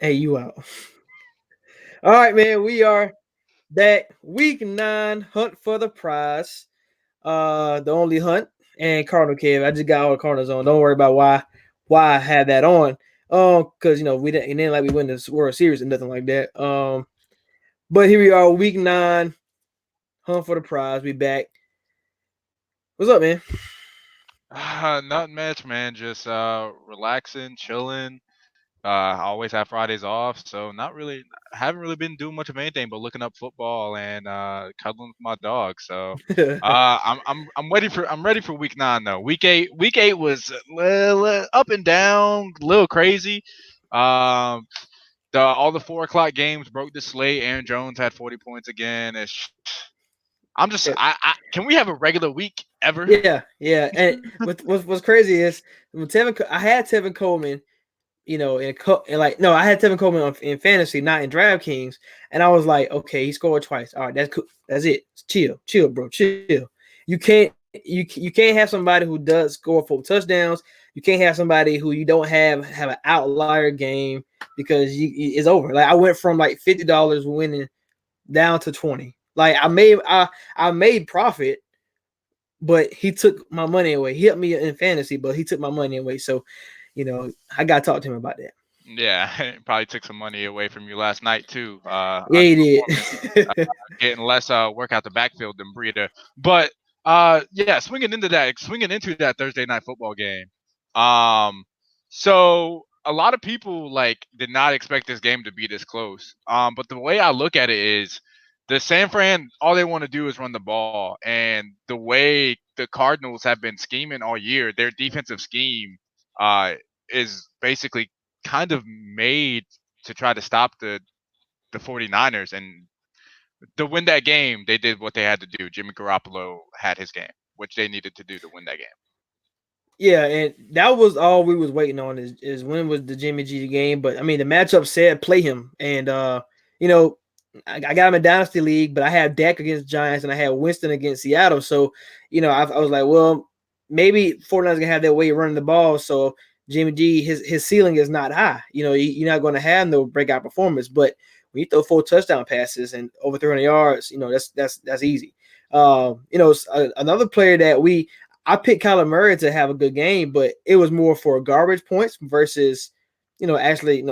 Hey, you out. All right, man. We are that week 9 hunt for the prize. The only hunt and Cardinal Cave. I just got all the Cardinals on. Don't worry about why I had that on. Because we didn't, it ain't like we win the World Series and nothing like that. But here we are, week 9 hunt for the prize. We back. What's up, man? Not much, man. Just relaxing, chilling. I always have Fridays off, so not really, haven't really been doing much of anything but looking up football and cuddling with my dog. So, I'm ready for week 9 though. Week 8 was up and down, a little crazy. Um, all the 4 o'clock games broke the slate. Aaron Jones had 40 points again. I'm just, Yeah, can we have a regular week ever? yeah. And what's crazy is when I had Tevin Coleman, and like no, I had Tevin Coleman in fantasy, not in DraftKings, and I was like, okay, he scored twice. All right, that's cool. That's it. Chill, bro. Chill. You can't have somebody who does score 4 touchdowns. You can't have somebody who you don't have an outlier game because it's over. Like I went from like $50 winning down to 20. Like I made profit, but he took my money away. He helped me in fantasy, but he took my money away. So, I gotta talk to him about that. Yeah, it probably took some money away from you last night too. Yeah, he Underperforming, did. getting less work out the backfield than Breida. But yeah, swinging into that Thursday night football game. Um, so a lot of people like did not expect this game to be this close. But the way I look at it is, the San Fran, all they want to do is run the ball, and the way the Cardinals have been scheming all year, their defensive scheme uh is basically kind of made to try to stop the 49ers. And to win that game, they did what they had to do. Jimmy Garoppolo had his game, which they needed to do to win that game. Yeah, and that was all we was waiting on is when was the Jimmy G game. But I mean, the matchup said play him, and you know, I got him in Dynasty League, but I had Dak against Giants and I had Winston against Seattle. So I was like, well, maybe 49ers gonna have that way of running the ball. So Jimmy G, his ceiling is not high. You're not going to have no breakout performance, but when you throw 4 touchdown passes and over 300 yards, that's easy. Another player that I picked Kyler Murray to have a good game, but it was more for garbage points versus, actually,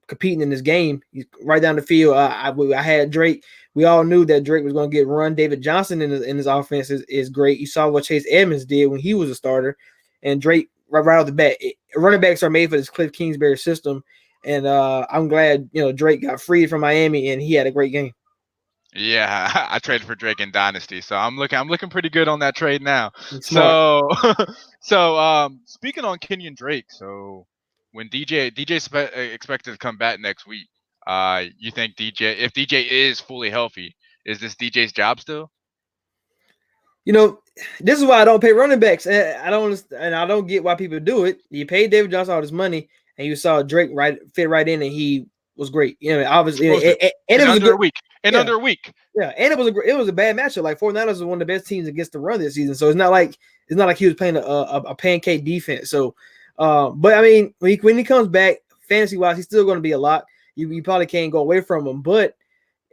competing in this game. He's right down the field. I had Drake. We all knew that Drake was going to get run. David Johnson in his offense is great. You saw what Chase Edmonds did when he was a starter, and Drake right off the bat. Running backs are made for this Cliff Kingsbury system, and I'm glad Drake got freed from Miami and he had a great game. Yeah, I traded for Drake in Dynasty, so I'm looking pretty good on that trade now. He's smart. So speaking on Kenyon Drake, so when DJ expected to come back next week, you think if DJ is fully healthy, is this DJ's job still? You know, this is why I don't pay running backs. I don't get why people do it. You paid David Johnson all this money, and you saw Drake fit right in, and he was great. Obviously, Explosive and it in was a under good, a week. In yeah, under a week. yeah, and it was a bad matchup. Like 49ers are one of the best teams against the run this season, so it's not like he was playing a pancake defense. So, but I mean, when he comes back, fantasy wise, he's still going to be a lot. You probably can't go away from him, but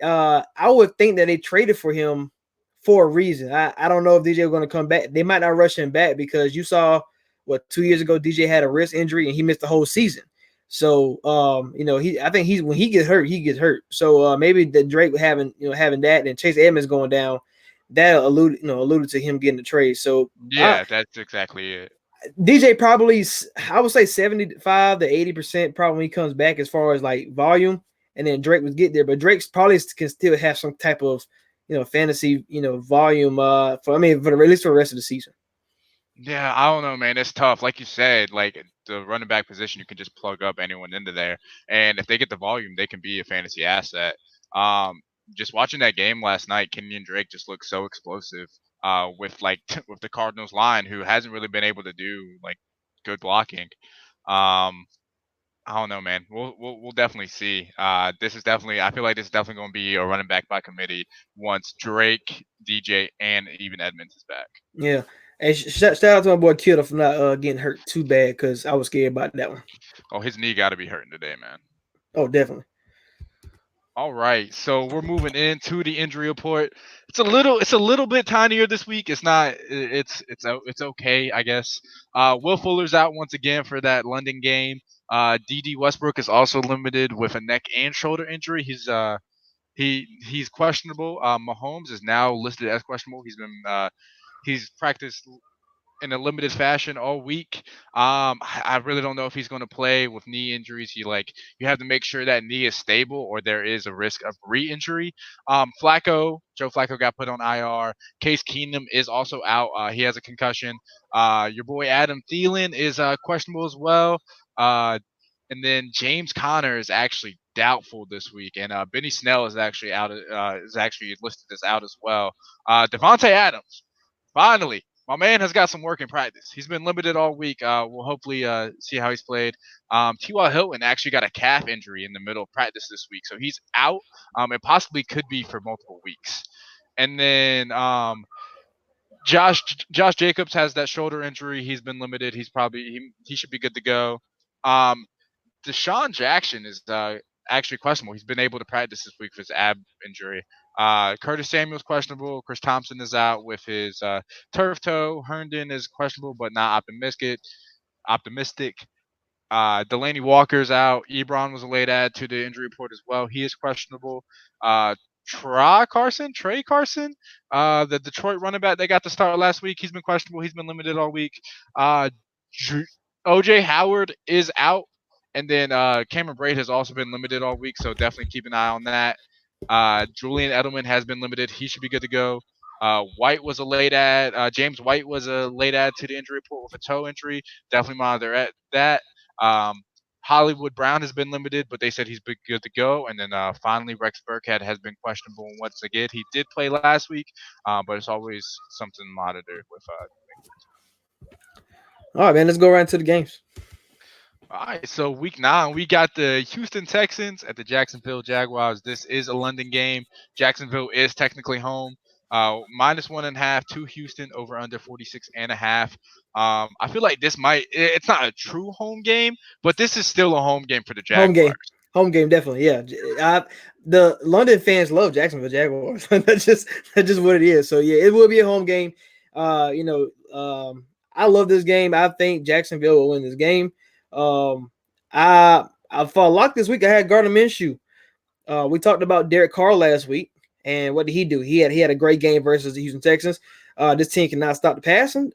I would think that they traded for him for a reason. I don't know if DJ is going to come back. They might not rush him back because you saw what 2 years ago DJ had a wrist injury and he missed the whole season. So I think he's when he gets hurt, he gets hurt. So maybe the Drake having that and Chase Edmonds going down, that alluded to him getting the trade. So Yeah, that's exactly it. DJ probably, I would say 75 to 80% probably when he comes back as far as like volume, and then Drake would get there. But Drake's probably can still have some type of fantasy volume for at least for the rest of the season. Yeah, I don't know, man. It's tough. Like you said, like the running back position, you can just plug up anyone into there, and if they get the volume, they can be a fantasy asset. Um, just watching that game last night, Kenyon Drake just looked so explosive. With like with the Cardinals line, who hasn't really been able to do like good blocking. Um, I don't know, man. We'll definitely see. This is definitely. I feel like this is definitely going to be a running back by committee once Drake, DJ, and even Edmonds is back. Yeah. And shout out to my boy Kittle for not getting hurt too bad because I was scared about that one. Oh, his knee got to be hurting today, man. Oh, definitely. All right, so we're moving into the injury report. It's a little bit tinier this week. It's not. It's okay, I guess. Will Fuller's out once again for that London game. D.D. Westbrook is also limited with a neck and shoulder injury. He's questionable. Mahomes is now listed as questionable. He's practiced in a limited fashion all week. I really don't know if he's going to play with knee injuries. You have to make sure that knee is stable, or there is a risk of re-injury. Joe Flacco got put on IR. Case Keenum is also out. He has a concussion. Your boy Adam Thielen is questionable as well. Uh, and then James Conner is actually doubtful this week, and Benny Snell is actually out. Is actually listed as out as well. Devontae Adams, finally, my man has got some work in practice. He's been limited all week. We'll hopefully see how he's played. T.Y. Hilton actually got a calf injury in the middle of practice this week, so he's out. It possibly could be for multiple weeks. And then Josh Josh Jacobs has that shoulder injury. He's been limited. He should be good to go. Um, Deshaun Jackson is actually questionable. He's been able to practice this week for his ab injury. Curtis Samuel's questionable. Chris Thompson is out with his turf toe. Herndon is questionable but not optimistic. Delaney Walker's out. Ebron was a late add to the injury report as well. He is questionable. Uh, Trey Carson, the Detroit running back they got to start last week. He's been questionable. He's been limited all week. Uh, OJ Howard is out. And then Cameron Braid has also been limited all week, so definitely keep an eye on that. Julian Edelman has been limited. He should be good to go. White was a late add. James White was a late add to the injury report with a toe injury. Definitely monitor that. Um, Hollywood Brown has been limited, but they said he's been good to go. And then finally, Rex Burkhead has been questionable once again. He did play last week, but it's always something to monitor with. All right, man. Let's go right into the games. All right, so week 9, we got the Houston Texans at the Jacksonville Jaguars. This is a London game. Jacksonville is technically home. -1.5 to Houston, over under 46.5. I feel like it's not a true home game, but this is still a home game for the Home game. Jaguars. Home game, definitely. Yeah. The London fans love Jacksonville Jaguars. That's just what it is. So yeah, it will be a home game. I love this game. I think Jacksonville will win this game. I for a lock this week. I had Gardner Minshew. We talked about Derek Carr last week, and what did he do? He had a great game versus the Houston Texans. This team cannot stop the passing.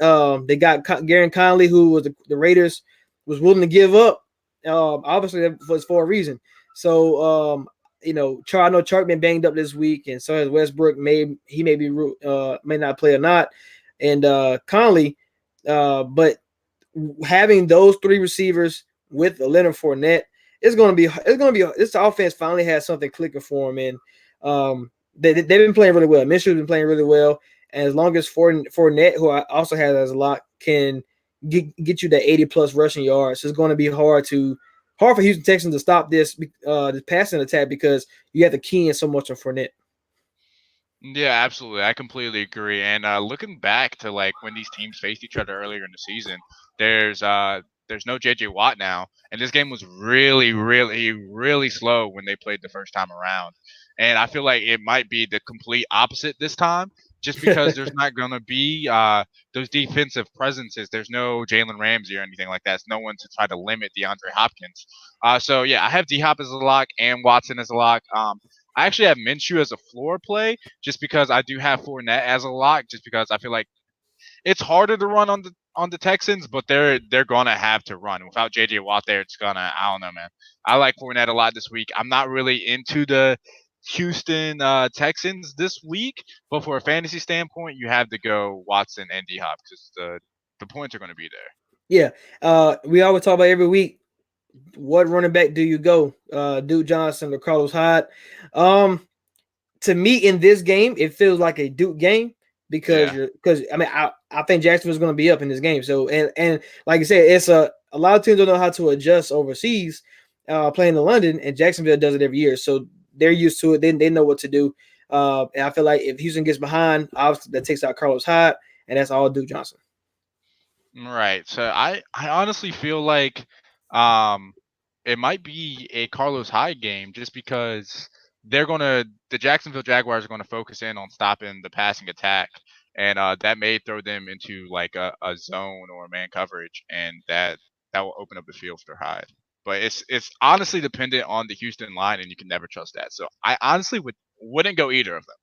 They got Garen Conley, who was the Raiders was willing to give up. Obviously that was for a reason. So I know Chark been banged up this week, and so has Westbrook. May not play or not, and Conley. But having those three receivers with Leonard Fournette, it's gonna be this offense finally has something clicking for them, and they've been playing really well. Minshew's been playing really well, and as long as Fournette, who I also have as a lock, can get you the 80+ rushing yards, it's going to be hard for Houston Texans to stop this passing attack because you have to key in so much on Fournette. Yeah, absolutely. I completely agree. And looking back to like when these teams faced each other earlier in the season, there's no JJ Watt now, and this game was really, really, really slow when they played the first time around. And I feel like it might be the complete opposite this time, just because there's not going to be those defensive presences. There's no Jalen Ramsey or anything like that. It's no one to try to limit DeAndre Hopkins. So yeah, I have D Hop as a lock and Watson as a lock. I actually have Minshew as a floor play just because I do have Fournette as a lock, just because I feel like it's harder to run on the Texans, but they're gonna have to run. Without JJ Watt there, it's gonna, I don't know, man. I like Fournette a lot this week. I'm not really into the Houston Texans this week, but for a fantasy standpoint, you have to go Watson and D Hop because the points are gonna be there. Yeah. We always talk about every week. What running back do you go? Duke Johnson or Carlos Hyde? To me, in this game, it feels like a Duke game because I think Jacksonville's going to be up in this game. So and like I said, it's a lot of teams don't know how to adjust overseas, playing in London, and Jacksonville does it every year. So they're used to it. They know what to do. And I feel like if Houston gets behind, obviously that takes out Carlos Hyde, and that's all Duke Johnson. Right. So I honestly feel like um it might be a Carlos Hyde game just because the Jacksonville Jaguars are gonna focus in on stopping the passing attack, and that may throw them into like a zone or man coverage, and that will open up the field for Hyde. But it's honestly dependent on the Houston line, and you can never trust that. So I honestly wouldn't go either of them.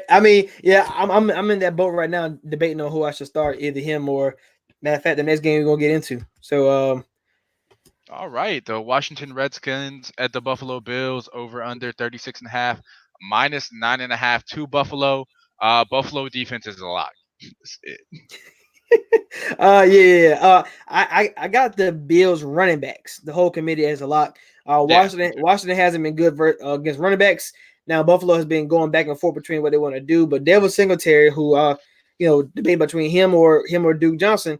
I mean, yeah, I'm in that boat right now, debating on who I should start, either him or matter of fact, the next game we're gonna get into. So All right, the Washington Redskins at the Buffalo Bills over under 36.5, minus 9.5 to Buffalo. Buffalo defense is a lot. yeah. I got the Bills running backs. The whole committee has a lot. Washington hasn't been good against running backs. Now Buffalo has been going back and forth between what they want to do, but Devin Singletary, who debate between him or Duke Johnson,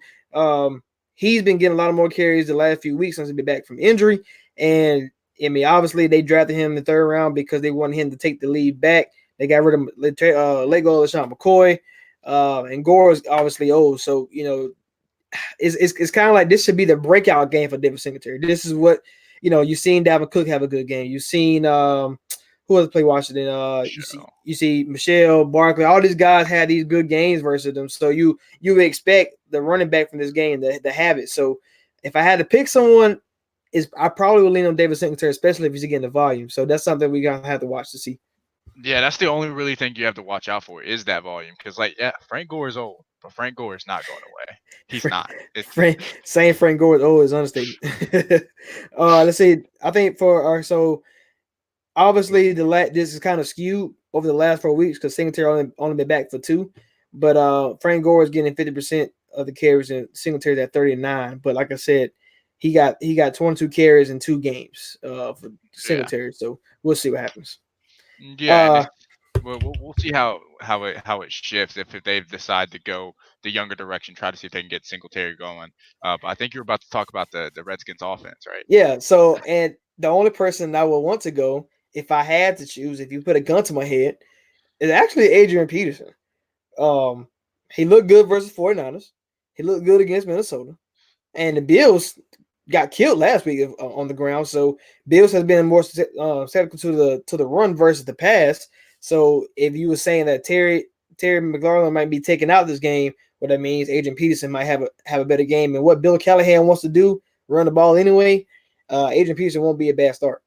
he's been getting a lot of more carries the last few weeks since he's been back from injury. And I mean, obviously they drafted him in the third round because they wanted him to take the lead back. They got rid of let go of LeSean McCoy. And Gore is obviously old, so it's kind of like this should be the breakout game for Devin Singletary. This is what you've seen Dalvin Cook have a good game. You've seen who else play Washington? You see Michelle Barkley. All these guys had these good games versus them, so you expect the running back from this game to have it. So if I had to pick someone, I probably would lean on Devin Singletary, especially if he's getting the volume. So that's something we gotta have to watch to see. Yeah, that's the only really thing you have to watch out for is that volume. Because, Frank Gore is old, but Frank Gore is not going away. He's not. Saying Frank Gore is old is understatement. Let's see. I think so obviously this is kind of skewed over the last 4 weeks because Singletary only been back for 2. But Frank Gore is getting 50% of the carries and Singletary at 39. But like I said, he got 22 carries in 2 games for Singletary. Yeah. So we'll see what happens. Yeah, we'll see how it shifts if they decide to go the younger direction, try to see if they can get Singletary going. But I think you're about to talk about the Redskins offense, right? Yeah. So, and the only person I would want to go if I had to choose, if you put a gun to my head, is actually Adrian Peterson. He looked good versus 49ers. He looked good against Minnesota, and the Bills got killed last week on the ground. So Bills has been more skeptical to the run versus the pass. So if you were saying that Terry McLaurin might be taken out of this game, what that means Adrian Peterson might have a better game. And what Bill Callahan wants to do, run the ball anyway. Adrian Peterson won't be a bad start.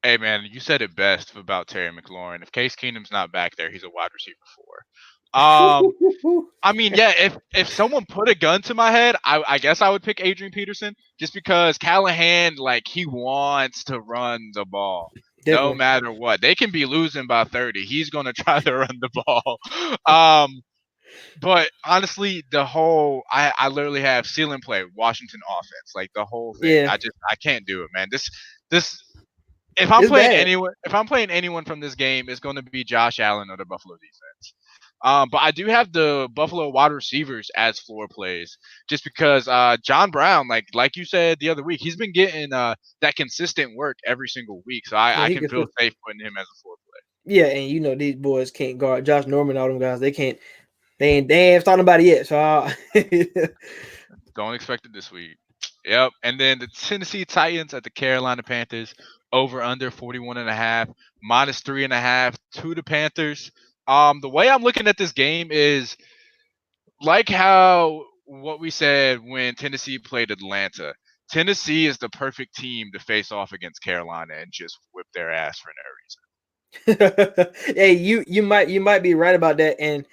Hey man, you said it best about Terry McLaurin. If Case Keenum's not back there, he's a wide receiver 4. I mean, yeah, if someone put a gun to my head, I guess I would pick Adrian Peterson just because Callahan, he wants to run the ball. Definitely. No matter what. They can be losing by 30. He's going to try to run the ball. But honestly, I literally have ceiling play Washington offense, the whole thing. Yeah. I can't do it, man. This if I'm playing anyone from this game, it's going to be Josh Allen or the Buffalo defense. But I do have the Buffalo wide receivers as floor plays, just because John Brown, like you said the other week, he's been getting that consistent work every single week, so I can feel safe putting him as a floor play. Yeah, and these boys can't guard Josh Norman, all them guys. They can't. They ain't starting nobody yet. So don't expect it this week. Yep, and then the Tennessee Titans at the Carolina Panthers over under 41.5, minus 3.5 to the Panthers. The way I'm looking at this game is like how what we said when Tennessee played Atlanta. Tennessee is the perfect team to face off against Carolina and just whip their ass for no reason. Hey, you might be right about that. And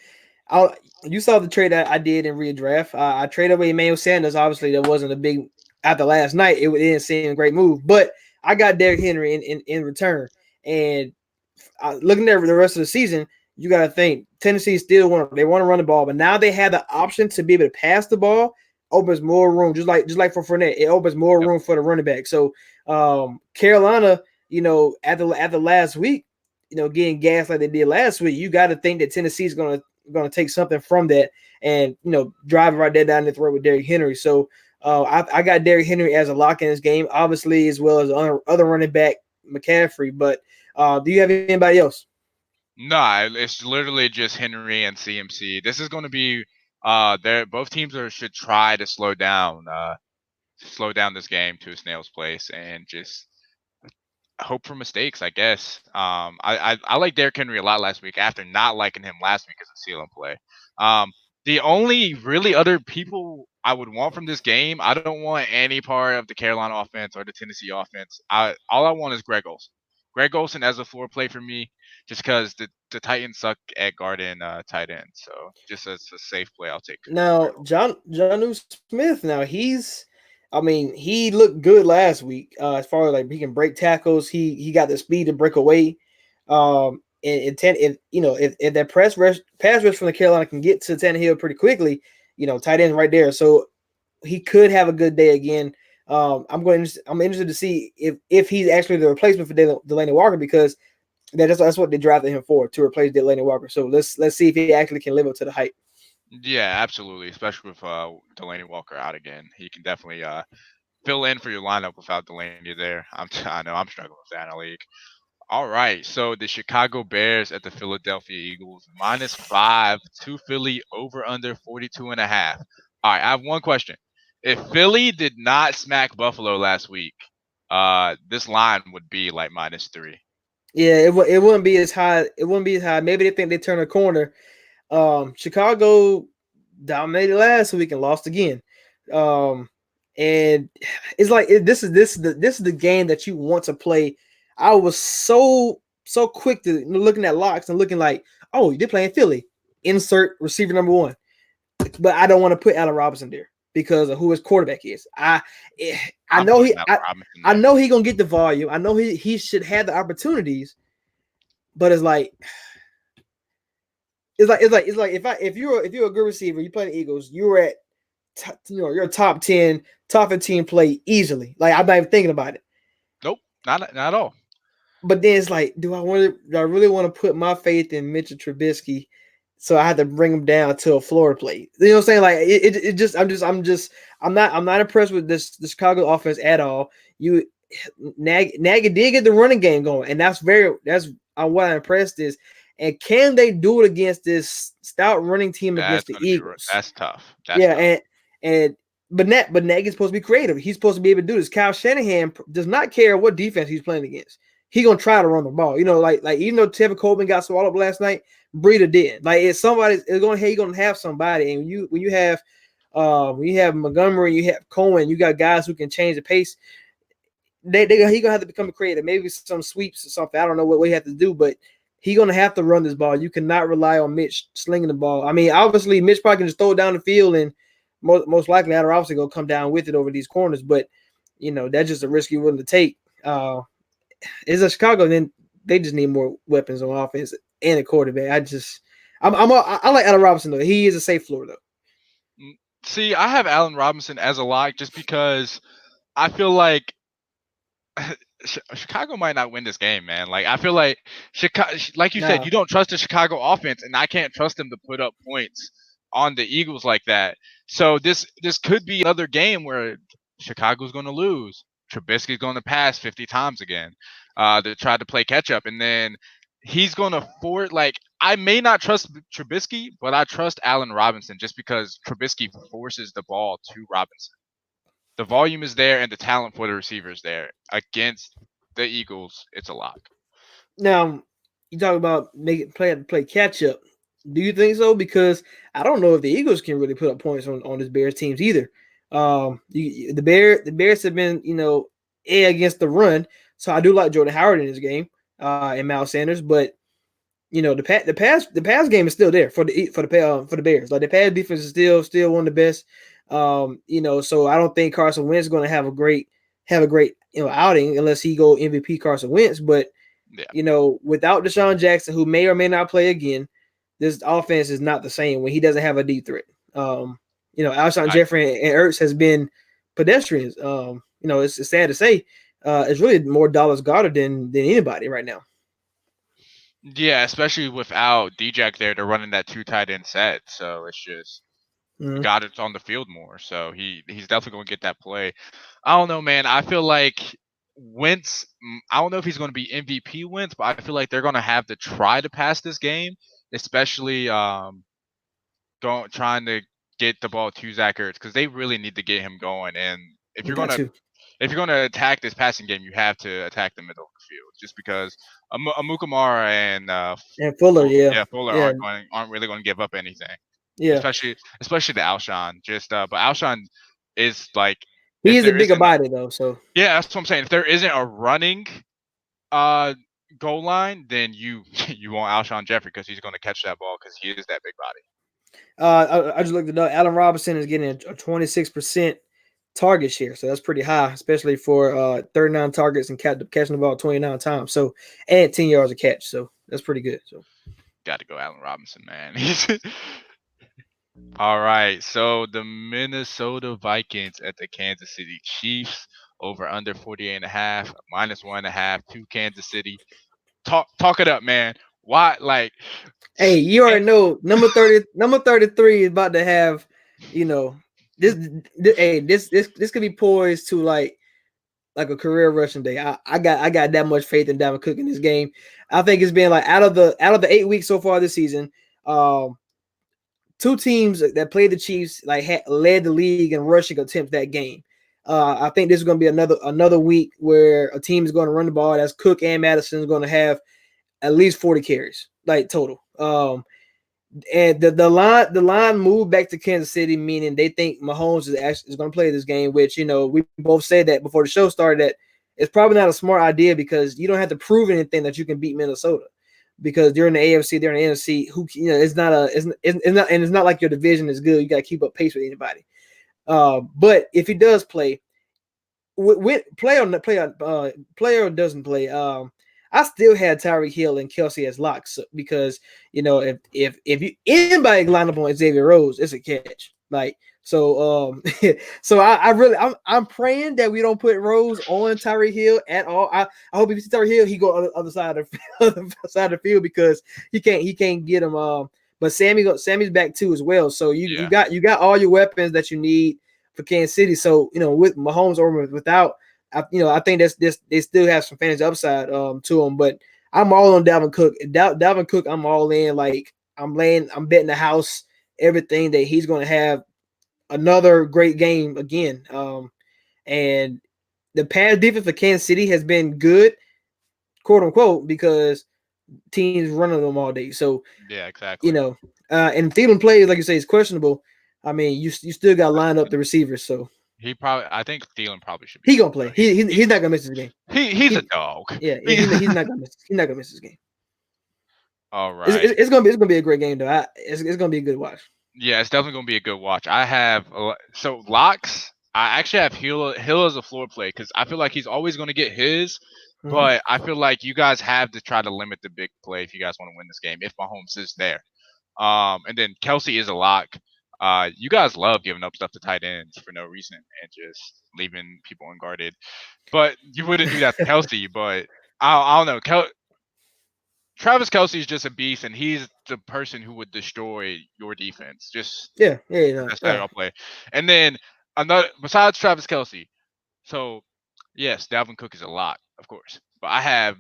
you saw the trade that I did in redraft. I traded away Emmanuel Sanders. Obviously, that wasn't a big after last night. It didn't seem a great move, but I got Derrick Henry in return. And looking at the rest of the season, you got to think Tennessee still want to run the ball, but now they have the option to be able to pass the ball. Opens more room, just like for Fournette, it opens more room for the running back. So Carolina, at the last week, getting gas like they did last week, you got to think that Tennessee is going to take something from that and drive right there down the throat with Derrick Henry. So I got Derrick Henry as a lock in this game, obviously, as well as other running back McCaffrey. But do you have anybody else? No, it's literally just Henry and CMC. This is going to be both teams should try to slow down slow down this game to a snail's pace and just hope for mistakes, I guess. I like Derrick Henry a lot last week after not liking him last week as a ceiling play. The only really other people I would want from this game, I don't want any part of the Carolina offense or the Tennessee offense. All I want is Greg Olsen. Greg Olsen as a floor play for me, just because the Titans suck at guarding tight end. So just as a safe play, I'll take Now, Greg Olsen. John Smith. Now I mean, he looked good last week. As far as like he can break tackles, he got the speed to break away. If that pass rush from the Carolina can get to Tannehill pretty quickly, tight end right there. So he could have a good day again. I'm interested to see if he's actually the replacement for Delanie Walker, because that's what they drafted him for, to replace Delanie Walker. So let's see if he actually can live up to the hype. Yeah, absolutely. Especially with Delaney Walker out again, he can definitely fill in for your lineup without Delaney there. I know I'm struggling with that in the league. All right, so the Chicago Bears at the Philadelphia Eagles, -5 to Philly, over under 42.5. All right, I have one question. If Philly did not smack Buffalo last week, this line would be like -3. Yeah, it wouldn't be as high. It wouldn't be as high. Maybe they think they turn a corner. Chicago dominated last week and lost again. And it's like this is the game that you want to play. I was so quick to looking at locks and looking like, oh, they're playing Philly. Insert receiver number one, but I don't want to put Allen Robinson there because of who his quarterback is. I I'm know putting Allen Robinson I there. know he gonna get the volume. I know he should have the opportunities, but it's like if you're a good receiver, you play the Eagles, you're at you're a top 10, top 15 play easily. Like, I'm not even thinking about it. Nope, not at all. But then it's like, do I really want to put my faith in Mitchell Trubisky? So I had to bring him down to a floor play. You know what I'm saying? Like it just I'm not impressed with the Chicago offense at all. Nagy did get the running game going, and that's what I'm impressed is. And can they do it against this stout running team against That's the gonna be Eagles? that's tough. That's Yeah, tough. but Nagy's supposed to be creative. He's supposed to be able to do this. Kyle Shanahan does not care what defense he's playing against. He's gonna try to run the ball. Like even though Tevin Coleman got swallowed up last night, Breida did. Like, if somebody's gonna have somebody, and when you have Montgomery, you have Cohen, you got guys who can change the pace. He gonna have to become creative. Maybe some sweeps or something. I don't know what he have to do, but he gonna have to run this ball. You cannot rely on Mitch slinging the ball. I mean, obviously Mitch probably can just throw it down the field, and most likely Allen Robinson gonna come down with it over these corners. But that's just a risk you're willing to take. It's a Chicago, then they just need more weapons on offense and a quarterback. I like Allen Robinson though. He is a safe floor though. See, I have Allen Robinson as a lock just because I feel like Chicago might not win this game, man. Like, I feel like Chicago, like you said, Nah, you don't trust the Chicago offense, and I can't trust them to put up points on the Eagles like that. So this could be another game where Chicago's going to lose. Trubisky's going to pass 50 times again to try to play catch up, and then he's going to force. Like, I may not trust Trubisky, but I trust Allen Robinson just because Trubisky forces the ball to Robinson. The volume is there and the talent for the receivers there. Against the Eagles, it's a lock. now you talk about play catch up. Do you think so? Because I don't know if the Eagles can really put up points on this Bears teams either. The Bears have been against the run, so I do like Jordan Howard in this game, and Miles Sanders, but the pass game is still there for the Bears. Like, the pass defense is still one of the best. So I don't think Carson Wentz is going to have a great outing unless he go MVP Carson Wentz. But Yeah. Without Deshaun Jackson, who may or may not play again, this offense is not the same when he doesn't have a deep threat. Alshon I Jeffrey and Ertz has been pedestrians. It's sad to say. It's really more Dallas Goedert than anybody right now. Yeah, especially without Djack there, they're running that two tight end set, so it's just Mm-hmm. Goddard's on the field more, so he's definitely going to get that play. I don't know, man. I feel like Wentz. I don't know if he's going to be MVP Wentz, but I feel like they're going to have to try to pass this game, especially trying to get the ball to Zach Ertz because they really need to get him going. And if You you're got gonna to. if you're gonna attack this passing game, you have to attack the middle of the field. Just because Amukamara and And Fuller, yeah. Fuller Yeah. aren't really going to give up anything, Yeah. especially the Alshon. But Alshon is like He if is a there bigger isn't a, body though, so yeah, that's what I'm saying. If there isn't a running uh goal line, then you you want Alshon Jeffrey because he's going to catch that ball because he is that big body. I just looked it up. Allen Robinson is getting a 26% target share, so that's pretty high, especially for 39 targets and catching the ball 29 times. So and 10 yards a catch, so that's pretty good. So Got to go Allen Robinson, man. All right, so the Minnesota Vikings at the Kansas City Chiefs over under 48.5, -1.5 to Kansas City. Talk it up, man. Why like hey, you already know number 33 is about to have, you know, this could be poised to like a career rushing day. I got that much faith in Dalvin Cook in this game. I think it's been like out of the 8 weeks so far this season, two teams that played the Chiefs led the league in rushing attempts that game. I think this is going to be another week where a team is going to run the ball. That's Cook and Madison is going to have at least 40 carries, like total. And the line moved back to Kansas City, meaning they think Mahomes is going to play this game. Which we both said that before the show started that it's probably not a smart idea because you don't have to prove anything that you can beat Minnesota because they're in the AFC, they're in the NFC. It's not it's not like your division is good. You got to keep up pace with anybody. But if he does play, play or doesn't play, I still had Tyreek Hill and Kelsey as locks because if anybody line up on Xavier Rose, it's a catch. So I'm praying that we don't put Rose on Tyreek Hill at all. I hope if you see Tyreek Hill, he go on the other side of other side of the field because he can't get him. But Sammy's back too as well. So you got all your weapons that you need for Kansas City. So with Mahomes or without. I think they still have some fantasy upside to them, but I'm all on Dalvin Cook. Dalvin Cook, I'm all in. Like I'm betting the house, everything that he's going to have another great game again. And the pass defense for Kansas City has been good, quote unquote, because teams running them all day. So yeah, exactly. And Thielen plays like you say is questionable. I mean, you still got to line up the receivers, so. I think Thielen probably should be. He gonna play. He's not gonna miss his game. He's a dog. Yeah, he's not gonna miss. He's not gonna miss his game. All right. It's gonna be a great game though. It's gonna be a good watch. Yeah, it's definitely gonna be a good watch. I have so locks. I actually have Hill as a floor play because I feel like he's always gonna get his. But I feel like you guys have to try to limit the big play if you guys want to win this game. If Mahomes is there, and then Kelsey is a lock. You guys love giving up stuff to tight ends for no reason and just leaving people unguarded. But you wouldn't do that to Kelsey. But I don't know. Travis Kelsey is just a beast, and he's the person who would destroy your defense. Just that's how I'll play. And then another besides Travis Kelsey, so yes, Dalvin Cook is a lock, of course. But I have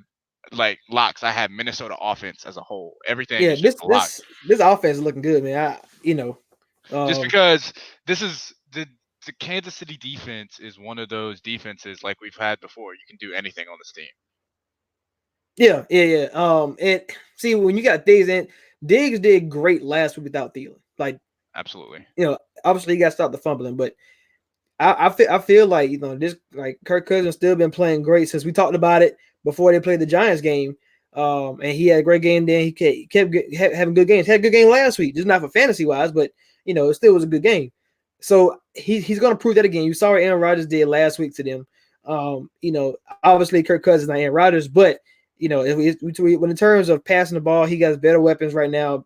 locks. I have Minnesota offense as a whole. Everything is just a lock. This offense is looking good, man. Just because this is the Kansas City defense is one of those defenses like we've had before. You can do anything on this team. Yeah. And see when you got Diggs did great last week without Thielen. Like absolutely. Obviously you got to stop the fumbling, but I feel like this like Kirk Cousins still been playing great since we talked about it before they played the Giants game. And he had a great game. Then he kept having good games. Had a good game last week, just not for fantasy wise, but it still was a good game. So he's going to prove that again. You saw what Aaron Rodgers did last week to them. Obviously Kirk Cousins not Aaron Rodgers, but when in terms of passing the ball, he got better weapons right now.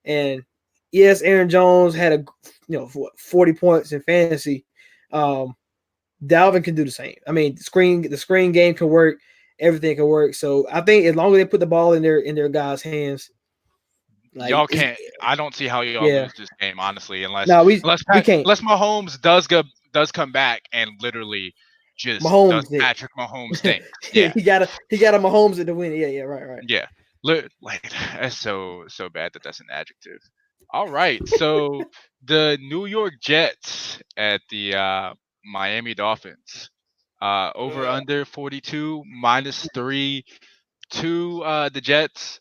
And yes, Aaron Jones had 40 points in fantasy. Dalvin can do the same. I mean, the screen game can work. Everything can work. So I think as long as they put the ball in their guys' hands, y'all can't. I don't see how y'all lose this game, honestly, unless we can't. Unless Mahomes does come back and literally just does Patrick Mahomes thing. Yeah, he got a Mahomes to win. Yeah, right. Yeah, like that's so bad that's an adjective. All right, so the New York Jets at the Miami Dolphins. Over under 42 -3 to the Jets.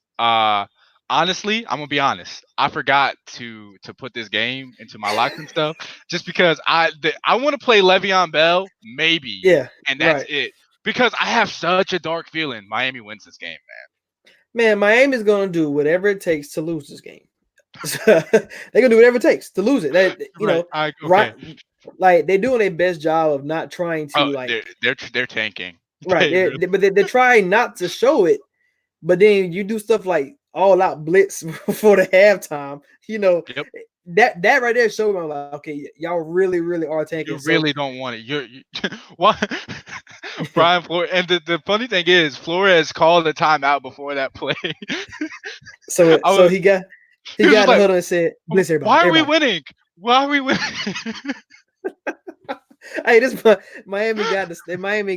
Honestly, I'm gonna be honest. I forgot to put this game into my locks and stuff, just because I want to play Le'Veon Bell, maybe, Yeah, and that's right. it. Because I have such a dark feeling Miami wins this game, Man, Miami's gonna do whatever it takes to lose this game. They're gonna do whatever it takes to lose it. That man. Right. I right, okay. like they're doing their best job of not trying Oh, to like they're tanking. right. They really, They're trying not to show it, but then you do stuff like all out blitz for the halftime. You know yep. that right there showed me like, okay, y'all really are tanking. You So really don't want it. You why Brian Flores, and the funny thing is Flores called a timeout before that play. so I was he he was got just in the like, huddle and said, "Blitz everybody, why are we everybody." winning? Why are we winning? Hey, this Miami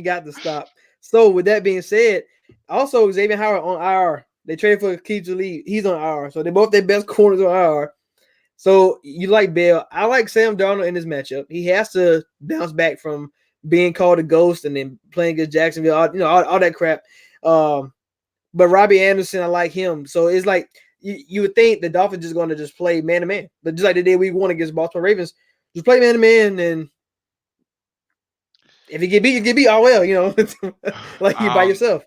got to stop. So with that being said, also Xavier Howard on IR. They traded for Keith Lee. He's on IR. So they both their best corners on IR. So you like Bell. I like Sam Darnold in this matchup. He has to bounce back from being called a ghost and then playing against Jacksonville, all that crap. But Robbie Anderson, I like him. So it's like you would think the Dolphins just going to just play man to man, but just like they did week 1 against Baltimore Ravens, just play man to man, and if you get beat, you get beat. Oh well, like you by um, yourself.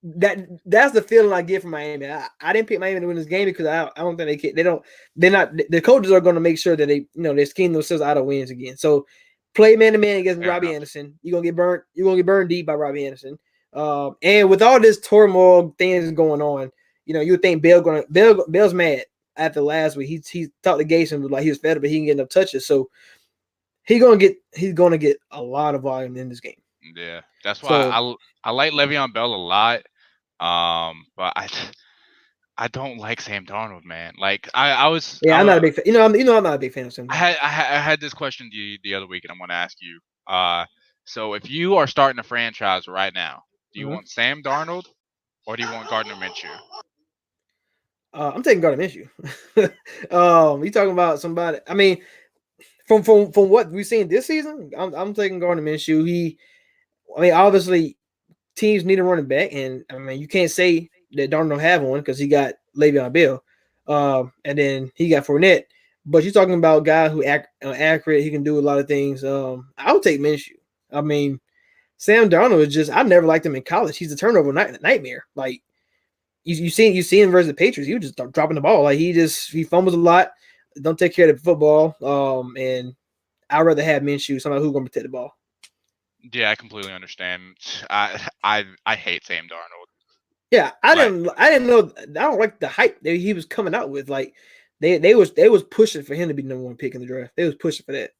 That's the feeling I get from Miami. I didn't pick Miami to win this game because I don't think they can. They're not. The coaches are going to make sure that they scheme themselves out of wins again. So play man to man against fair Robbie enough. Anderson. You're gonna get burnt. You're gonna get burned deep by Robbie Anderson. And with all this turmoil things going on, you would think Bell's mad after last week. He thought the Gason was like he was fed up, but he didn't get enough touches. So he's gonna get a lot of volume in this game. Yeah, that's why So I like Le'Veon Bell a lot. But I don't like Sam Darnold, man. Like yeah, I'm not a big fan. I'm not a big fan of Sam Darnold. I had this question the other week, and I'm gonna ask you. So if you are starting a franchise right now, do you Uh-huh. want Sam Darnold or do you want Gardner Minshew? I'm taking Gardner Minshew. You talking about somebody? I mean, from what we've seen this season, I'm taking Gardner Minshew. Obviously, teams need a running back, and I mean, you can't say that Darnold don't have one because he got Le'Veon Bell, and then he got Fournette. But you're talking about a guy who accurate. He can do a lot of things. I would take Minshew. I mean, Sam Darnold is just I never liked him in college. He's a turnover nightmare. Like you see him versus the Patriots, he was just dropping the ball. Like he fumbles a lot, don't take care of the football. And I'd rather have Minshew, somebody who's gonna protect the ball. Yeah, I completely understand. I hate Sam Darnold. Yeah, Like I didn't know. I don't like the hype that he was coming out with. Like they was pushing for him to be number 1 pick in the draft. They was pushing for that.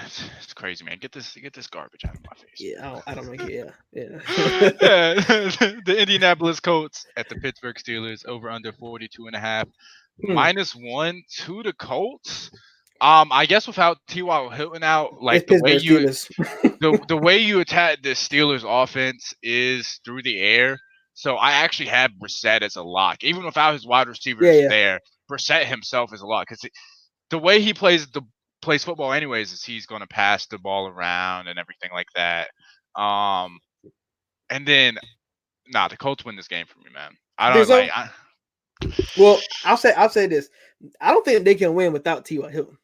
it's crazy, man. Get this garbage out of my face. Yeah, I don't like it. Yeah. Yeah, the Indianapolis Colts at the Pittsburgh Steelers over under 42.5 Hmm. -1 to the Colts. I guess without T.Y. Hilton out, It's like Pittsburgh Steelers. the way you attack the Steelers offense is through the air. So I actually have Brissett as a lock, even without his wide Yeah, receivers yeah. there. Brissett himself is a lock because the way he plays football, anyways, is he's going to pass the ball around and everything like that. Um, and then the Colts win this game for me, man. I You think don't like. so? Well, I'll say this. I don't think they can win without T.Y. Hilton.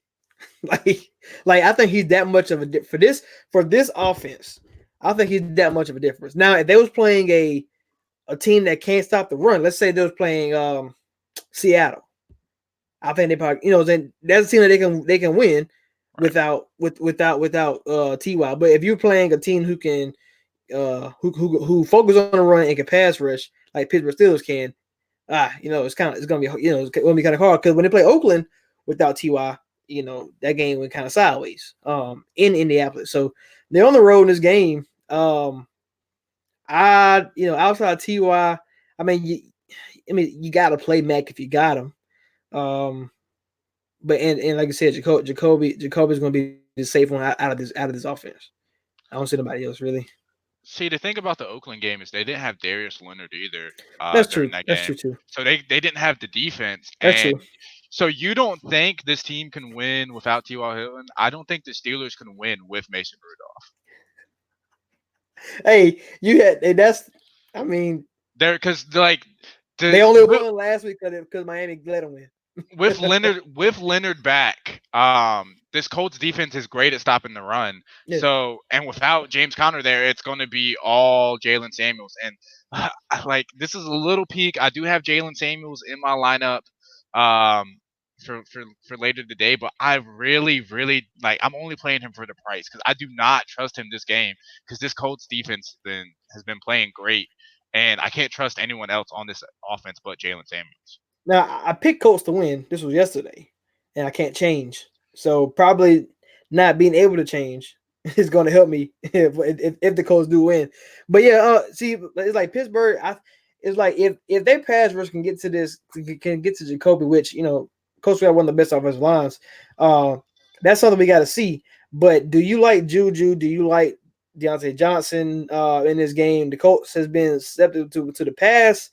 like I think he's that much of a for this offense. I think he's that much of a difference. Now, if they was playing a team that can't stop the run, let's say they was playing Seattle, I think they probably then that's a team that they can win Right. without Ty. But if you're playing a team who can who focus on the run and can pass rush like Pittsburgh Steelers can, it's gonna be it's gonna be kind of hard because when they play Oakland without Ty, that game went kind of sideways in Indianapolis. So they're on the road in this game. Outside of Ty, you got to play Mac if you got him. But like I said, Jacoby's going to be the safe one out of this offense. I don't see nobody else really. See, the thing about the Oakland game is they didn't have Darius Leonard either That's during true. that That's game, true too. so they didn't have the defense, That's and true. So you don't think this team can win without T.Y. Hilton? I don't think the Steelers can win with Mason Rudolph. Hey, you had that's. I mean, They're because like they the only won last week because Miami let them win. with Leonard back, this Colts defense is great at stopping the run. Yeah. So and without James Conner there, it's going to be all Jalen Samuels. And like this is a little peak. I do have Jalen Samuels in my lineup, for later today, but I really like. I'm only playing him for the price because I do not trust him this game because this Colts defense has been playing great, and I can't trust anyone else on this offense but Jalen Samuels. Now I picked Colts to win. This was yesterday, and I can't change. So probably not being able to change is going to help me if the Colts do win. But yeah, see, it's like Pittsburgh. It's like if their pass rush can get to this, can get to Jacoby, which Colts got one of the best offensive lines. That's something we got to see. But do you like Juju? Do you like Deontay Johnson in this game? The Colts has been susceptible to the pass,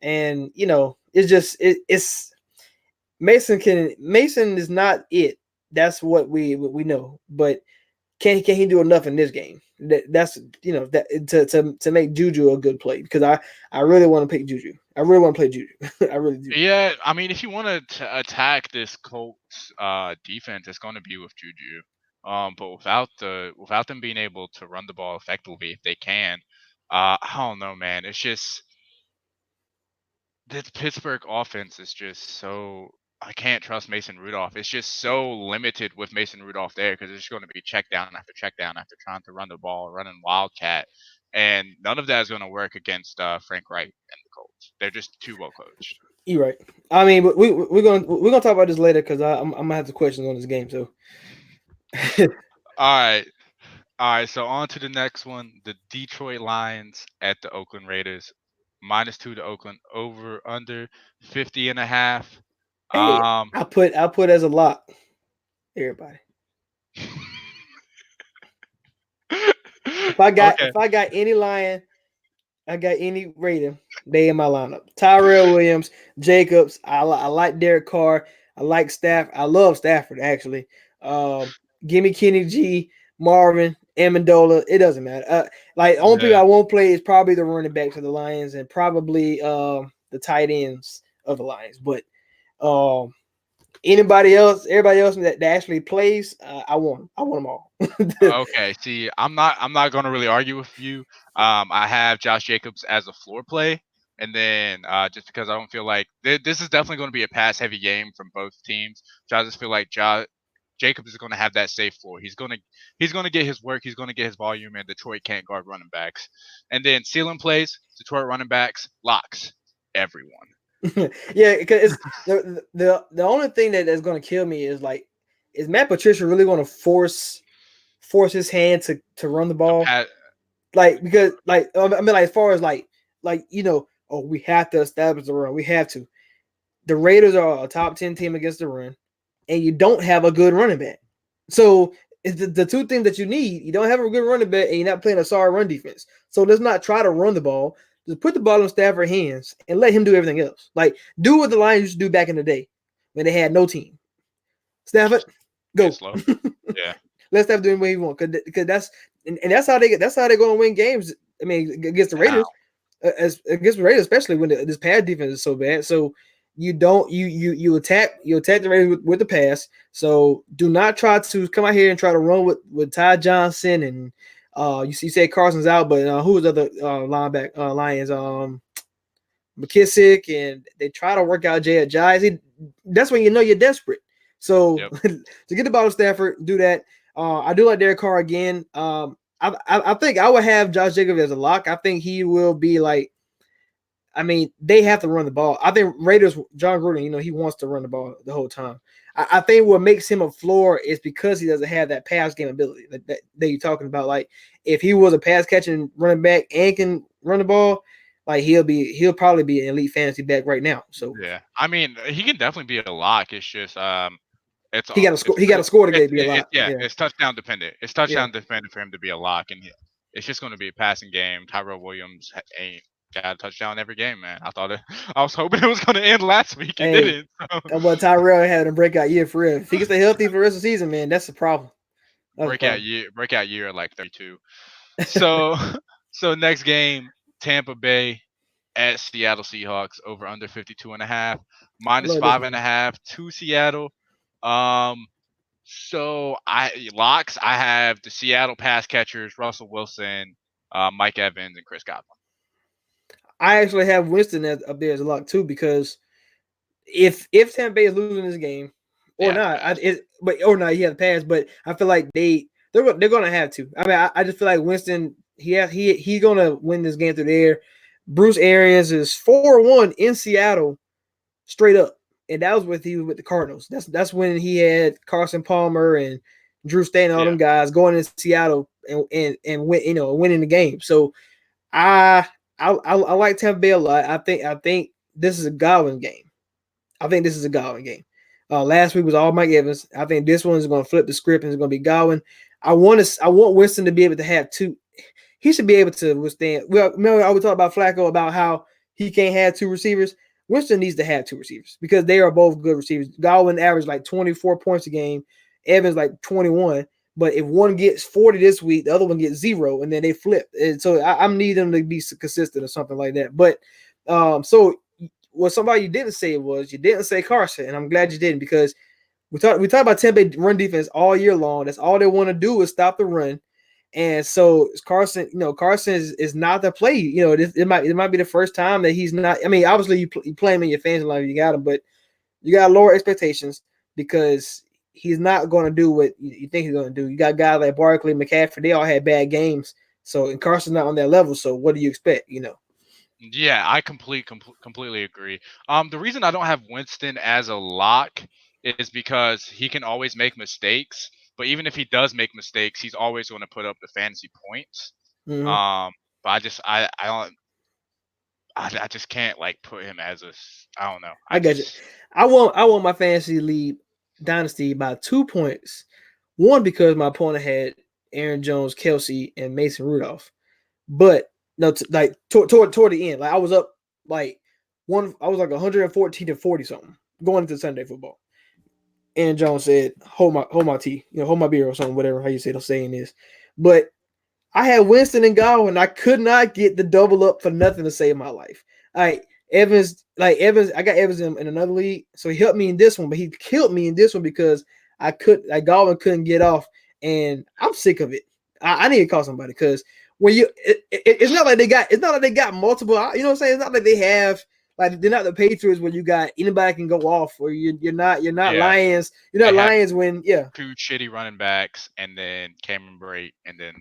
and it's just it's Mason is not it. That's what we know. But can he do enough in this game? That's that to make Juju a good play, because I really want to pick Juju. I really want to play Juju. I really do. Yeah, I mean, if you want to attack this Colts defense, it's going to be with Juju. But without them being able to run the ball effectively, if they can, I don't know, man. It's just this Pittsburgh offense is just so. I can't trust Mason Rudolph. It's just so limited with Mason Rudolph there because it's going to be check down after check down after trying to run the ball, running wildcat, and none of that is going to work against Frank Reich and the Colts. They're just too well coached. You're right. I mean, but we're gonna talk about this later because I'm gonna have some questions on this game. So, all right. So on to the next one: the Detroit Lions at the Oakland Raiders. -2 to Oakland, over under 50.5. hey, I put as a lock. Everybody. If I got any Lion, I got any Raider, they in my lineup. Tyrell Williams, Jacobs. I like Derek Carr. I like Stafford. I love Stafford actually. Give me Kenny G, Marvin, Amendola. It doesn't matter. Like only people I won't play is probably the running backs of the Lions and probably the tight ends of the Lions. But everybody else that actually plays, I want them all. Okay, see, I'm not gonna really argue with you. I have Josh Jacobs as a floor play, and then just because I don't feel like this is definitely going to be a pass heavy game from both teams, so I just feel like Jacobs is going to have that safe floor. He's gonna get his work. He's gonna get his volume, and Detroit can't guard running backs. And then ceiling plays, Detroit running backs locks everyone. Yeah, because the only thing that is going to kill me is Matt Patricia really going to force his hand to run the ball? Because I mean, as far as we have to establish the run. We have to. The Raiders are a top 10 team against the run, and you don't have a good running back. So it's the two things that you need. You don't have a good running back, and you're not playing a sorry run defense. So let's not try to run the ball. Just put the ball in Stafford's hands and let him do everything else. Like, do what the Lions used to do back in the day when they had no team. Stafford, go. Yeah. Let Stafford do anything he wants, because that's how they're going to win games. I mean, against the Raiders, against the Raiders, especially when this pass defense is so bad. So you attack the Raiders with the pass. So do not try to come out here and try to run with Ty Johnson and you say Carson's out, but who was the other Lions? McKissick, and they try to work out Jay Ajayi. That's when you know you're desperate. So to get the ball to Stafford, do that. I do like Derek Carr again. I think I would have Josh Jacobs as a lock. I think he will be they have to run the ball. I think Raiders, John Gruden, he wants to run the ball the whole time. I think what makes him a floor is because he doesn't have that pass game ability that you're talking about. Like, if he was a pass catching running back and can run the ball, he'll probably be an elite fantasy back right now. So yeah, I mean, he can definitely be a lock. It's just he got to score. He got to score to be a lock. It's touchdown dependent. It's touchdown dependent for him to be a lock, and it's just going to be a passing game. Tyrell Williams ain't got a touchdown every game, man. I was hoping it was going to end last week. It Hey, didn't. So. but Tyrell had a breakout year for real. If he can stay healthy for the rest of the season, man, that's a problem. That's a problem. Breakout year at like 32. So so next game, Tampa Bay at Seattle Seahawks over under 52.5, I minus love this five and game. a half to Seattle. Um, so I locks. I have the Seattle pass catchers: Russell Wilson, Mike Evans, and Chris Godwin. I actually have Winston up there as a lock too because if Tampa Bay is losing this game They or have to not, pass. or not, he has to pass. But I feel like they're gonna have to. I mean, I just feel like Winston he's gonna win this game through the air. Bruce Arians is 4-1 in Seattle straight up, and that was he was with the Cardinals. That's when he had Carson Palmer and Drew Stanton, all Yeah. them guys going in Seattle and win, winning the game. So I like Tampa Bay a lot. I think this is a Godwin game. I think this is a Godwin game. Last week was all Mike Evans. I think this one is going to flip the script and it's going to be Godwin. I want Winston to be able to have two. He should be able to withstand. Well, remember I was talking about Flacco about how he can't have two receivers. Winston needs to have two receivers because they are both good receivers. Godwin averaged like 24 points a game. Evans like 21. But if one gets 40 this week, the other one gets 0, and then they flip. And so I'm need them to be consistent or something like that. But so what somebody you didn't say was you didn't say Carson, and I'm glad you didn't because we talk about Tampa Bay run defense all year long. That's all they want to do is stop the run. And so Carson, Carson is not the play. It might be the first time that he's not. I mean, obviously you play him in your fans life, you got him, but you got to lower expectations because he's not going to do what you think he's going to do. You got guys like Barkley, McCaffrey, they all had bad games. So and Carson's not on that level. So what do you expect? Yeah, I completely agree. The reason I don't have Winston as a lock is because he can always make mistakes. But even if he does make mistakes, he's always going to put up the fantasy points. Mm-hmm. Um, but I don't I just can't like put him as I don't know. I got you. I want my fantasy league dynasty by 2 points. One because my opponent had Aaron Jones, Kelsey, and Mason Rudolph. But no, like toward the end, like I was up like I was like 114 to 40 something going into Sunday football. Aaron Jones said, "Hold my tea, hold my beer or something, whatever how you say the saying is." But I had Winston and Godwin. I could not get the double up for nothing to save my life. All right, Evans, I got Evans in another league, so he helped me in this one, but he killed me in this one because Godwin couldn't get off, and I'm sick of it. I need to call somebody because when it's not like they got multiple. You know what I'm saying? It's not like they have. Like they're not the Patriots where you got anybody can go off, or you're not Lions. You're not Lions when two shitty running backs and then Cameron Brate and then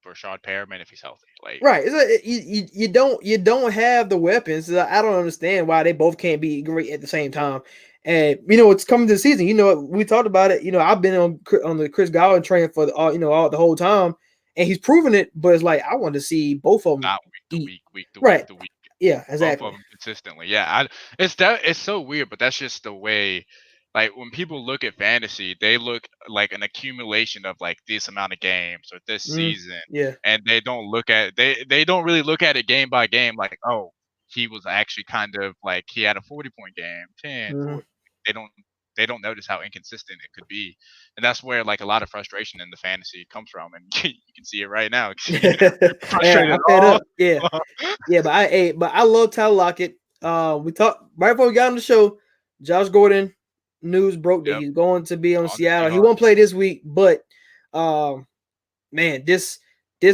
Rashad Perriman if he's healthy. Like right, you don't have the weapons. I don't understand why they both can't be great at the same time. And it's coming to the season. We talked about it. I've been on the Chris Godwin train for all the whole time, and he's proven it. But it's like I want to see both of them not week to eat. week, week to Right. week to week. Yeah, exactly. Both of them consistently. Yeah, it's so weird, but that's just the way. Like when people look at fantasy, they look like an accumulation of like this amount of games or this season, Yeah. and they don't really look at it game by game. Like, oh, he was actually kind of like he had a 40-point game, 10, 40. They don't they don't notice how inconsistent it could be, and that's where like a lot of frustration in the fantasy comes from, and you can see it right now. Yeah, Frustrated I fed all. up. Yeah, yeah, but I love Tyler Lockett. We talked right before we got on the show. Josh Gordon news broke that Yep, he's going to be on on the Seattle. He won't Seahawks. play this week, but man, this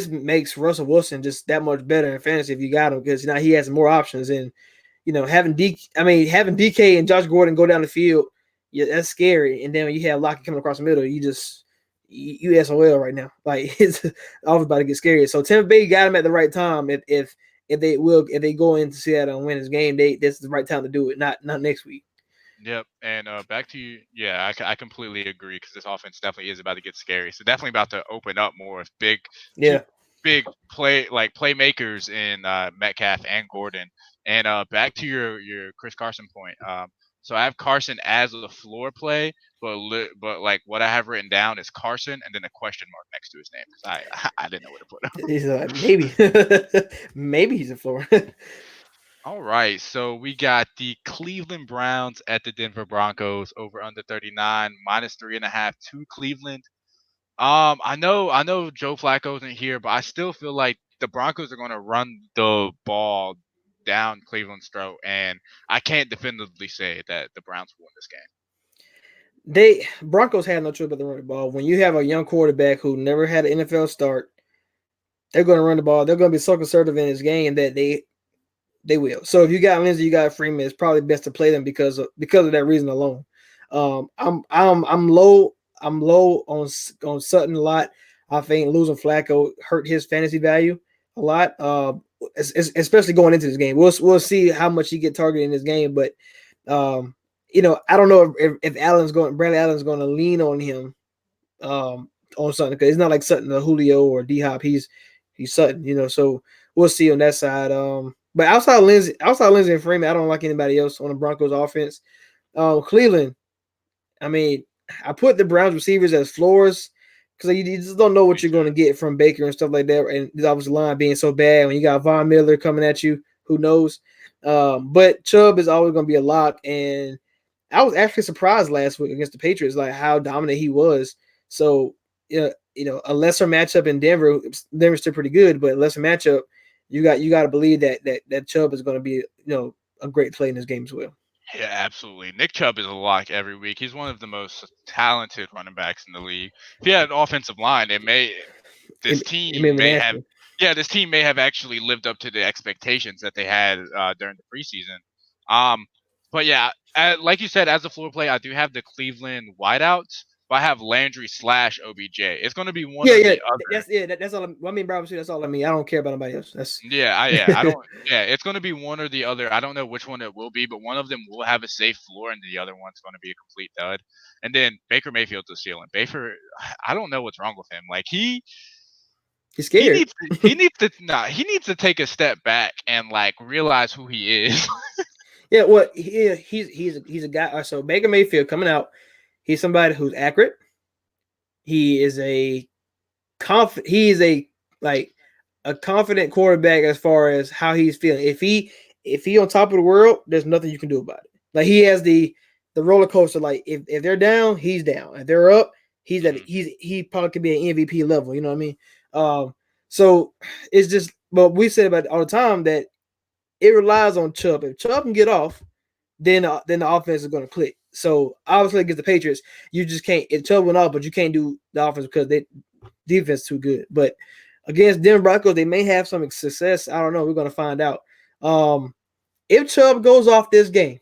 makes Russell Wilson just that much better in fantasy if you got him because now he has more options and having DK and Josh Gordon go down the field, yeah, that's scary. And then when you have Lockett coming across the middle, you SOL right now. Like it's all about to get scary. So Tampa Bay got him at the right time. If they go into Seattle and win this game, this is the right time to do it. Not next week. Yep, and back to you. Yeah, I completely agree because this offense definitely is about to get scary. So definitely about to open up more with two Yeah. big playmakers in Metcalf and Gordon. And back to your Chris Carson point. So I have Carson as a floor play, but like what I have written down is Carson and then a question mark next to his name because I didn't know where to put him. He's like, maybe, maybe he's a floor. All right, so we got the Cleveland Browns at the Denver Broncos over under 39 minus 3.5 to Cleveland. I know Joe Flacco isn't here, but I still feel like the Broncos are going to run the ball down Cleveland's throat, and I can't definitively say that the Browns will win this game. They Broncos had no choice but to run the ball. When you have a young quarterback who never had an NFL start, they're going to run the ball. They're going to be so conservative in this game that they will. So if you got Lindsay, you got Freeman, it's probably best to play them because of that reason alone. I'm low on Sutton a lot. I think losing Flacco hurt his fantasy value a lot. Especially going into this game. We'll see how much he get targeted in this game, but I don't know if Bradley Allen's going to lean on him on Sutton because it's not like Sutton, the Julio or D Hop. He's Sutton, so we'll see on that side. But outside Lindsay and Freeman, I don't like anybody else on the Broncos offense. Cleveland, I mean, I put the Browns receivers as floors because you just don't know what you're going to get from Baker and stuff like that. And the offensive line being so bad when you got Von Miller coming at you, who knows? But Chubb is always going to be a lock. And I was actually surprised last week against the Patriots, like how dominant he was. So, a lesser matchup in Denver. Denver's still pretty good, but a lesser matchup. You got to believe that Chubb is going to be a great play in this game as well. Yeah, absolutely. Nick Chubb is a lock every week. He's one of the most talented running backs in the league. If he had an offensive line, this team may have actually lived up to the expectations that they had during the preseason. But yeah, like you said, as a floor play, I do have the Cleveland wideouts. But I have Landry / OBJ. It's going to be one or the other. That's all. I mean, Bro, that's all I mean. I don't care about anybody else. I don't. Yeah, it's going to be one or the other. I don't know which one it will be, but one of them will have a safe floor, and the other one's going to be a complete dud. And then Baker Mayfield's the ceiling. Baker, I don't know what's wrong with him. Like he's scared. He needs to take a step back and like realize who he is. Yeah, well, he's a guy. So Baker Mayfield coming out. He's somebody who's accurate. He is a confident quarterback as far as how he's feeling. If he on top of the world, there's nothing you can do about it. Like he has the roller coaster. Like if they're down, he's down. If they're up, he probably could be an MVP level. You know what I mean? So it's just, but we say about it all the time that it relies on Chubb. If Chubb can get off, then the offense is going to click. So obviously against the Patriots, you just can't. If Chubb went off, but you can't do the offense because they defense too good. But against Denver Broncos, they may have some success. I don't know. We're going to find out. If Chubb goes off this game,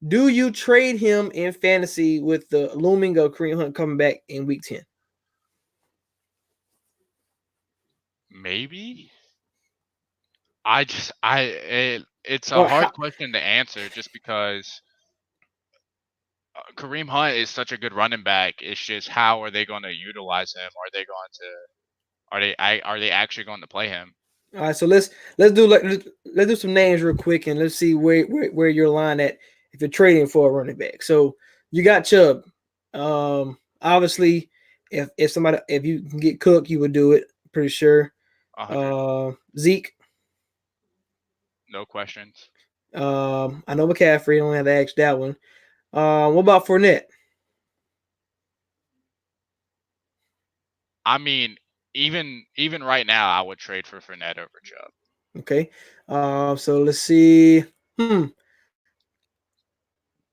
do you trade him in fantasy with the looming of Kareem Hunt coming back in Week 10? Maybe. It's a hard question to answer just because Kareem Hunt is such a good running back. It's just how are they going to utilize him? Are they actually going to play him? All right, so let's do some names real quick and let's see where your line at if you're trading for a running back. So you got Chubb. Obviously, if you can get Cook, you would do it. Pretty sure. Zeke. No questions. I know McCaffrey. I don't have to ask that one. What about Fournette? I mean, even right now, I would trade for Fournette over Chubb. Okay. So let's see.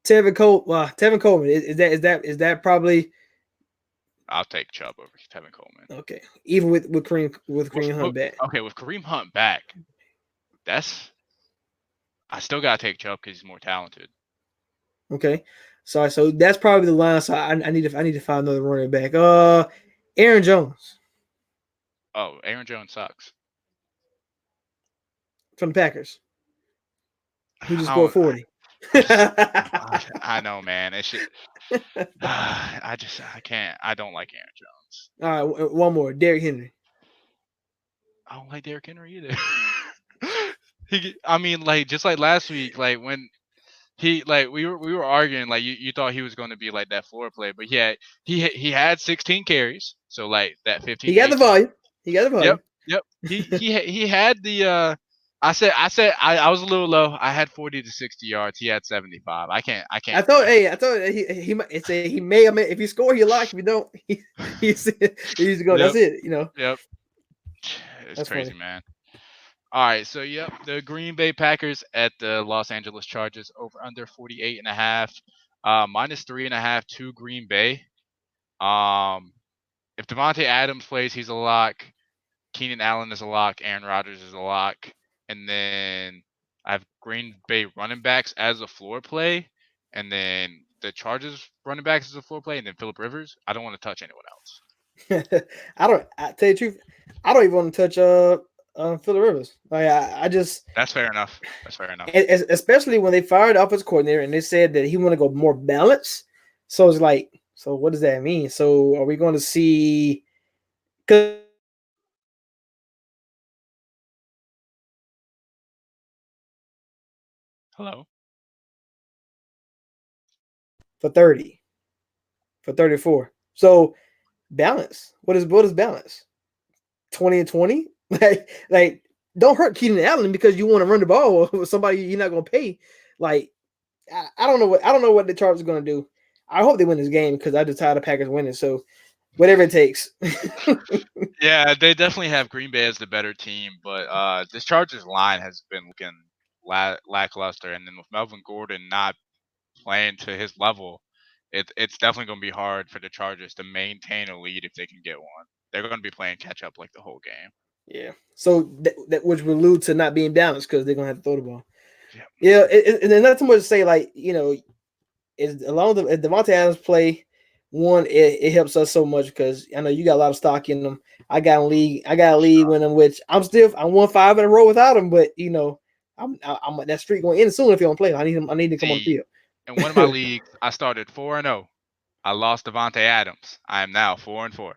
Tevin Coleman. Is that probably? I'll take Chubb over Tevin Coleman. Okay. Even with Kareem Hunt back. Okay, with Kareem Hunt back, I still gotta take Chubb because he's more talented. Okay. So that's probably the line. So I need to find another running back. Aaron Jones. Oh, Aaron Jones sucks. From the Packers. Who just scored 40. I know, man. It's just, I can't. I don't like Aaron Jones. All right, one more. Derrick Henry. I don't like Derrick Henry either. I mean, like just like last week, like when we were arguing like you thought he was going to be like that floor play, but he had 16 carries, so like that 15 He to got the 18. volume. He got the Yep, volume. yep. He had the. I was a little low. I had 40 to 60 yards. He had 75. I can't. I thought he may have if you score, you lock. If you don't, he's to go. Yep, That's it. You know. yep. It's That's crazy, funny. man. All right, so yep, the Green Bay Packers at the Los Angeles Chargers over under 48.5, minus 3.5 to Green Bay. If Devontae Adams plays, he's a lock. Keenan Allen is a lock. Aaron Rodgers is a lock. And then I have Green Bay running backs as a floor play. And then the Chargers running backs as a floor play. And then Phillip Rivers. I don't want to touch anyone else. I tell you the truth, I don't even want to touch Phillip Rivers. Like I just That's fair enough. especially when they fired the offensive coordinator and they said that he want to go more balanced. So it's like, so what does that mean? So are we going to see? Hello. For 30, for 34. So balance. What is balance? 20 and 20? Like don't hurt Keenan Allen because you want to run the ball with somebody you're not going to pay. Like I don't know what the Chargers are going to do. I hope they win this game because I just tired of Packers winning. So whatever it takes. Yeah, they definitely have Green Bay as the better team, but this Chargers line has been looking lackluster, and then with Melvin Gordon not playing to his level, it's definitely going to be hard for the Chargers to maintain a lead if they can get one. They're going to be playing catch up like the whole game. Yeah. So that which will allude to not being balanced because they're going to have to throw the ball. Yeah. And not too much to say, like, you know, is along the Devontae Adams play. One, it helps us so much because I know you got a lot of stock in them. I got a league with them, which I won 5 in a row without him, but you know, I'm that streak going to end soon if you don't play. I need him. I need to come on the field. In one of my leagues, I started 4-0. I lost Devontae Adams. I am now 4-4.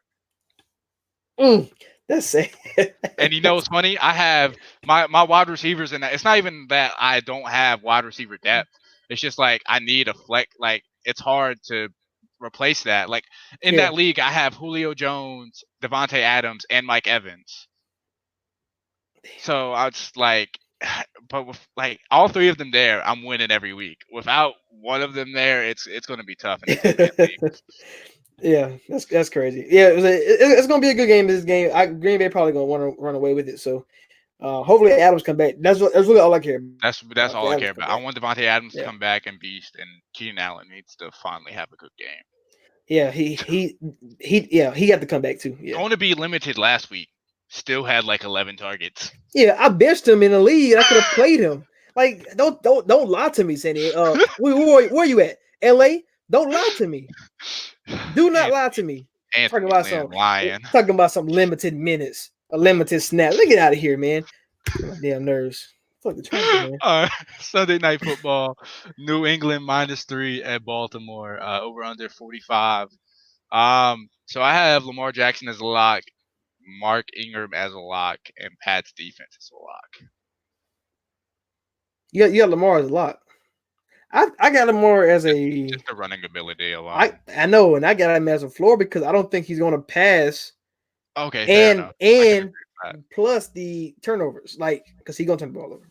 That's sad. And you know what's funny? I have my wide receivers, and it's not even that I don't have wide receiver depth. It's just like I need a flex. Like it's hard to replace that. Like in that league, I have Julio Jones, Devontae Adams, and Mike Evans. So I was like, but with like all 3 of them there, I'm winning every week. Without one of them there, it's going to be tough. Yeah, that's crazy. Yeah, it's going to be a good game. This game, Green Bay probably going to want to run away with it. So hopefully Adams come back. That's really all I care about. That's all I care about. I want Devontae Adams to come back and beast, and Keenan Allen needs to finally have a good game. Yeah, he got to come back too. Yeah. Going to be limited last week. Still had like 11 targets. Yeah, I benched him in the league. I could have played him. Like, don't lie to me, Sandy. Where you at? LA? Don't lie to me. Do not lie to me. Talking about some limited minutes, a limited snap. Let's get out of here, man. Damn nerves. Fuck the Chargers, man. Sunday Night Football. New England -3 at Baltimore. Over under 45. So I have Lamar Jackson as a lock, Mark Ingram as a lock, and Pat's defense as a lock. You got Lamar as a lock. I got Lamar as just a running ability a lot. I know, and I got him as a floor because I don't think he's going to pass. Okay, and plus the turnovers, like because he's going to turn the ball over.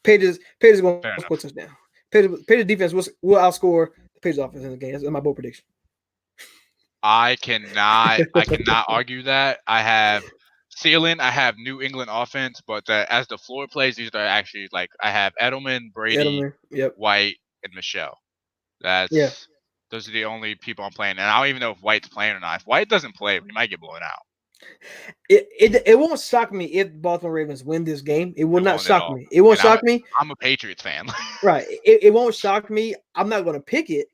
Pages going to score touchdown. Pages defense will outscore the Pages offense in the game. That's my bold prediction. I cannot argue that. I have ceiling. I have New England offense, but as the floor plays, these are actually like I have Edelman, Brady, White, and Michelle. Those are the only people I'm playing, and I don't even know if White's playing or not. If White doesn't play, we might get blown out. It won't shock me if Baltimore Ravens win this game. It will not shock me. It won't shock me. I'm a Patriots fan. Right. It won't shock me. I'm not going to pick it,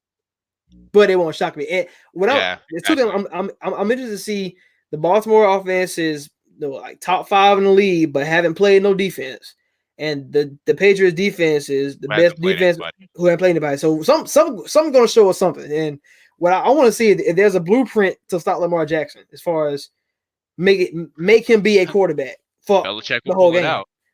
but it won't shock me. And I'm interested to see the Baltimore offense is like top 5 in the league, but haven't played no defense. And the Patriots defense is the best defense who haven't played anybody. So something going to show us something. And what I want to see if there's a blueprint to stop Lamar Jackson as far as make him be a quarterback for Belichick the whole game.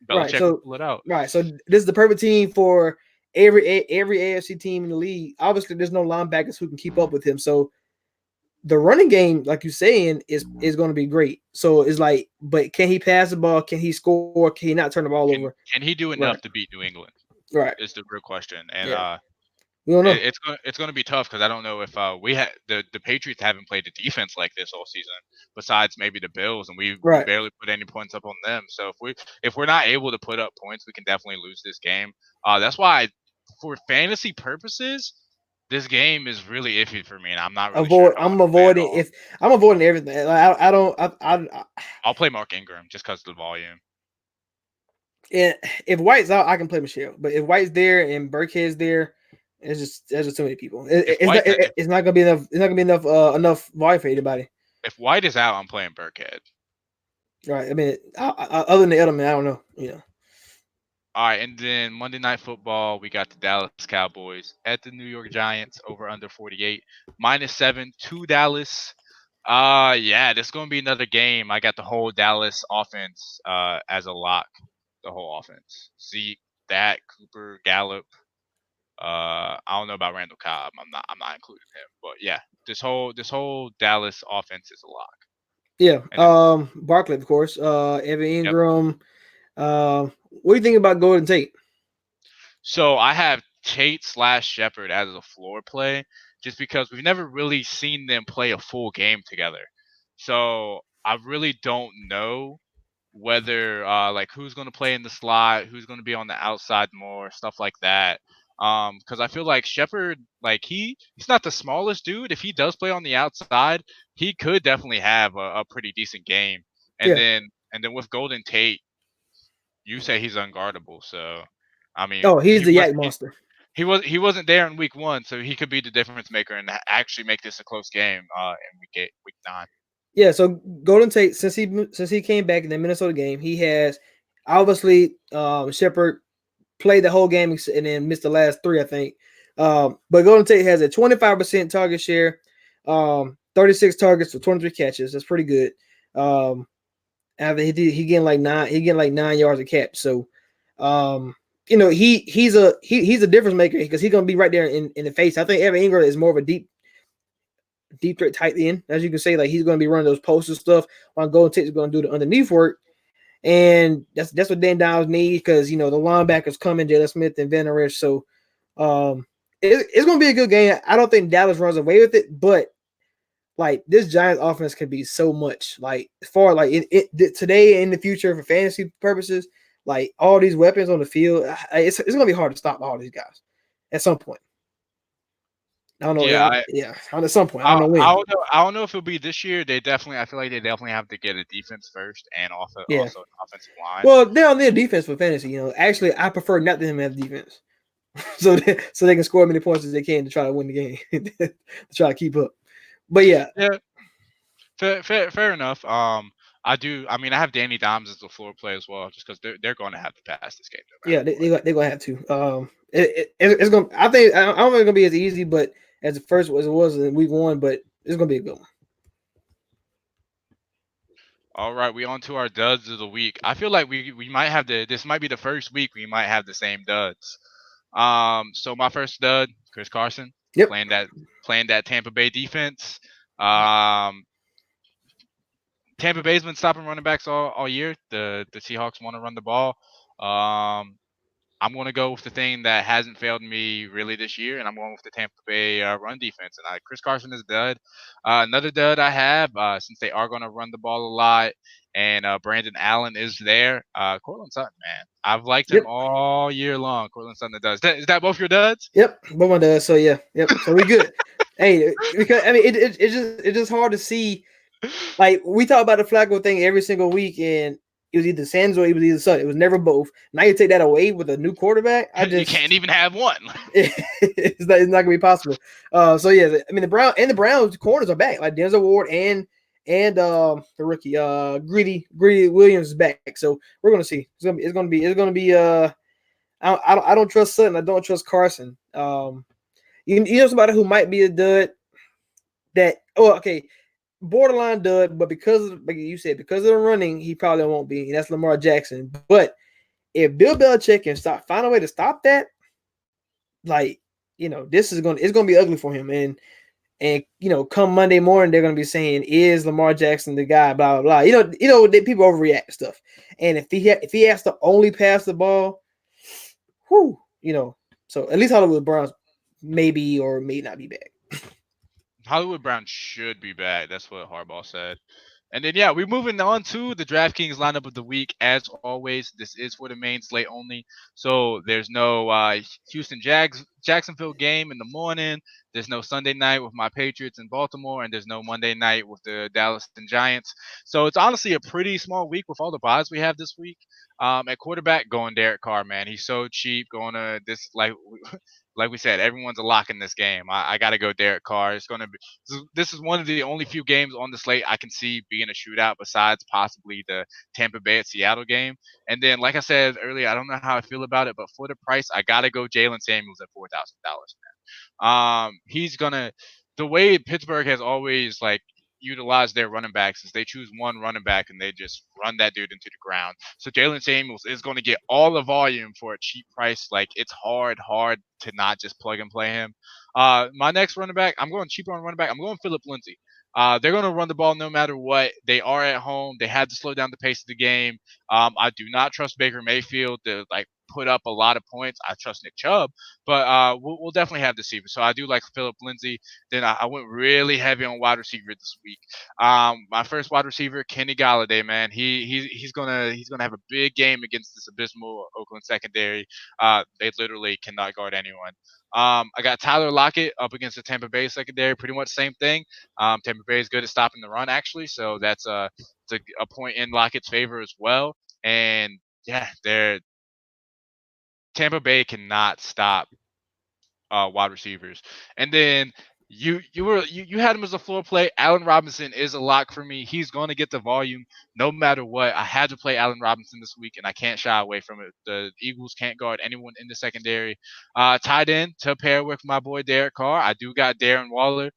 Belichick will pull it out. Right. So this is the perfect team for every AFC team in the league. Obviously, there's no linebackers who can keep up with him. So the running game, like you're saying, is going to be great. So it's like, but can he pass the ball? Can he score? Can he not turn the ball over? Can he do Right. enough to beat New England? Right. Is the real question. And Yeah. We don't know. it's gonna be tough because I don't know if we had the Patriots haven't played a defense like this all season. Besides maybe the Bills, and we Right. barely put any points up on them. So if we're not able to put up points, we can definitely lose this game. That's why, for fantasy purposes, this game is really iffy for me, and I'm not really sure if I want to play at all. I'm avoiding everything. I don't. I'll play Mark Ingram just because of the volume. If White's out, I can play Michelle. But if White's there and Burkhead's there, there's just too many people. It's not gonna be enough. It's not gonna be enough volume for anybody. If White is out, I'm playing Burkhead. Right. I mean, other than Edelman, I don't know. All right, and then Monday Night Football, we got the Dallas Cowboys at the New York Giants, over under 48, -7 to Dallas. Yeah, this is gonna be another game. I got the whole Dallas offense as a lock. The whole offense. Zeke, Dak, Cooper, Gallup. I don't know about Randall Cobb. I'm not including him, but yeah, this whole Dallas offense is a lock. Yeah. Barkley, of course. Evan Ingram. Yep. What do you think about Golden Tate? So I have Tate / Shepard as a floor play, just because we've never really seen them play a full game together. So I really don't know whether like who's going to play in the slot, who's going to be on the outside more, stuff like that. Because I feel like Shepard, like he's not the smallest dude. If he does play on the outside, he could definitely have a pretty decent game. And then with Golden Tate, you say he's unguardable. So I mean, he's the yak monster. He wasn't there in week 1, so he could be the difference maker and actually make this a close game in week 9. Yeah, so Golden Tate, since he came back in the Minnesota game, he has obviously Shepard played the whole game and then missed the last 3, I think. But Golden Tate has a 25% target share, 36 targets for 23 catches. That's pretty good. After he getting like 9 yards a catch. So he's a difference maker because he's gonna be right there in the face. I think Evan Ingram is more of a deep threat tight end, as you can say. Like he's gonna be running those posts and stuff, while Golden Tate is gonna do the underneath work. And that's what Dan Downs needs, because the linebackers coming, Jalen Smith and Van Der Esch. So it's gonna be a good game. I don't think Dallas runs away with it, but like this Giants offense can be so much. Like as far like today and in the future for fantasy purposes, like all these weapons on the field, it's gonna be hard to stop all these guys at some point. I don't know. At some point, I don't know when. I don't know if it'll be this year. I feel like they definitely have to get a defense first, and also an offensive line. Well, they're on their defense for fantasy. Actually, I prefer not to them have defense, so they can score as many points as they can to try to win the game, to try to keep up. But yeah, fair enough. I have Danny Dimes as the floor play as well, just because they're going to have to pass this game. No they're going to have to. It's going. I don't think it's going to be as easy, but as the first as it was in week 1. But it's going to be a good one. All right, we on to our duds of the week. I feel like we might have this might be the first week we might have the same duds. So my first dud, Chris Carson. Yep. Playing that Tampa Bay defense. Tampa Bay's been stopping running backs all year. The Seahawks want to run the ball. I'm going to go with the thing that hasn't failed me really this year, and I'm going with the Tampa Bay run defense. And Chris Carson is a dud. Another dud I have, since they are going to run the ball a lot, and Brandon Allen is there. Courtland Sutton, man, I've liked him all year long. Courtland Sutton does. Is that both your duds? Yep, both my duds. So yeah, yep. So we good. Hey, because I mean, it's just hard to see. Like we talk about the Flacco thing every single week, and it was either Sands or it was either Sutton. It was never both. Now you take that away with a new quarterback. You can't even have one. It's not gonna be possible. So yeah, I mean the Browns corners are back. Like Denzel Ward and the rookie Greedy Williams is back. So we're gonna see. It's gonna be. I don't trust Sutton. I don't trust Carson. You know somebody who might be a dud. Borderline dud, but because of the running, he probably won't be, and that's Lamar Jackson. But if Bill Belichick can find a way to stop that, like, this is it's gonna be ugly for him. And come Monday morning, they're gonna be saying, "Is Lamar Jackson the guy?" Blah blah blah. People overreact to stuff. And if he has to only pass the ball, so at least Hollywood Browns maybe or may not be back. Hollywood Brown should be back. That's what Harbaugh said. And then yeah, we're moving on to the DraftKings lineup of the week. As always, this is for the main slate only. So there's no Jacksonville game in the morning. There's no Sunday night with my Patriots in Baltimore, and there's no Monday night with the Dallas and Giants. So it's honestly a pretty small week with all the buys we have this week. At quarterback, going Derek Carr, man. He's so cheap. Going to this like we said, everyone's a lock in this game. I got to go Derek Carr. It's going to be. This is one of the only few games on the slate I can see being a shootout, besides possibly the Tampa Bay at Seattle game. And then, like I said earlier, I don't know how I feel about it, but for the price, I got to go Jalen Samuels at $4,000. He's gonna. The way Pittsburgh has always utilized their running backs is they choose one running back and they just run that dude into the ground. So Jalen Samuels is going to get all the volume for a cheap price. Like, it's hard to not just plug and play him. My next running back, I'm going cheaper on running back. I'm going Philip Lindsay. They're going to run the ball no matter what. They are at home. They had to slow down the pace of the game. I do not trust Baker Mayfield to put up a lot of points. I trust Nick Chubb, but we'll definitely have receivers. So I do like Philip Lindsay. Then I went really heavy on wide receiver this week. My first wide receiver, Kenny Golladay, man. He's gonna have a big game against this abysmal Oakland secondary. They literally cannot guard anyone. I got Tyler Lockett up against the Tampa Bay secondary. Pretty much same thing. Tampa Bay is good at stopping the run, actually, so that's it's a point in Lockett's favor as well. And yeah, Tampa Bay cannot stop wide receivers. And then you had him as a floor play. Allen Robinson is a lock for me. He's going to get the volume no matter what. I had to play Allen Robinson this week, and I can't shy away from it. The Eagles can't guard anyone in the secondary. Tight end to pair with my boy Derek Carr. I do got Darren Waller.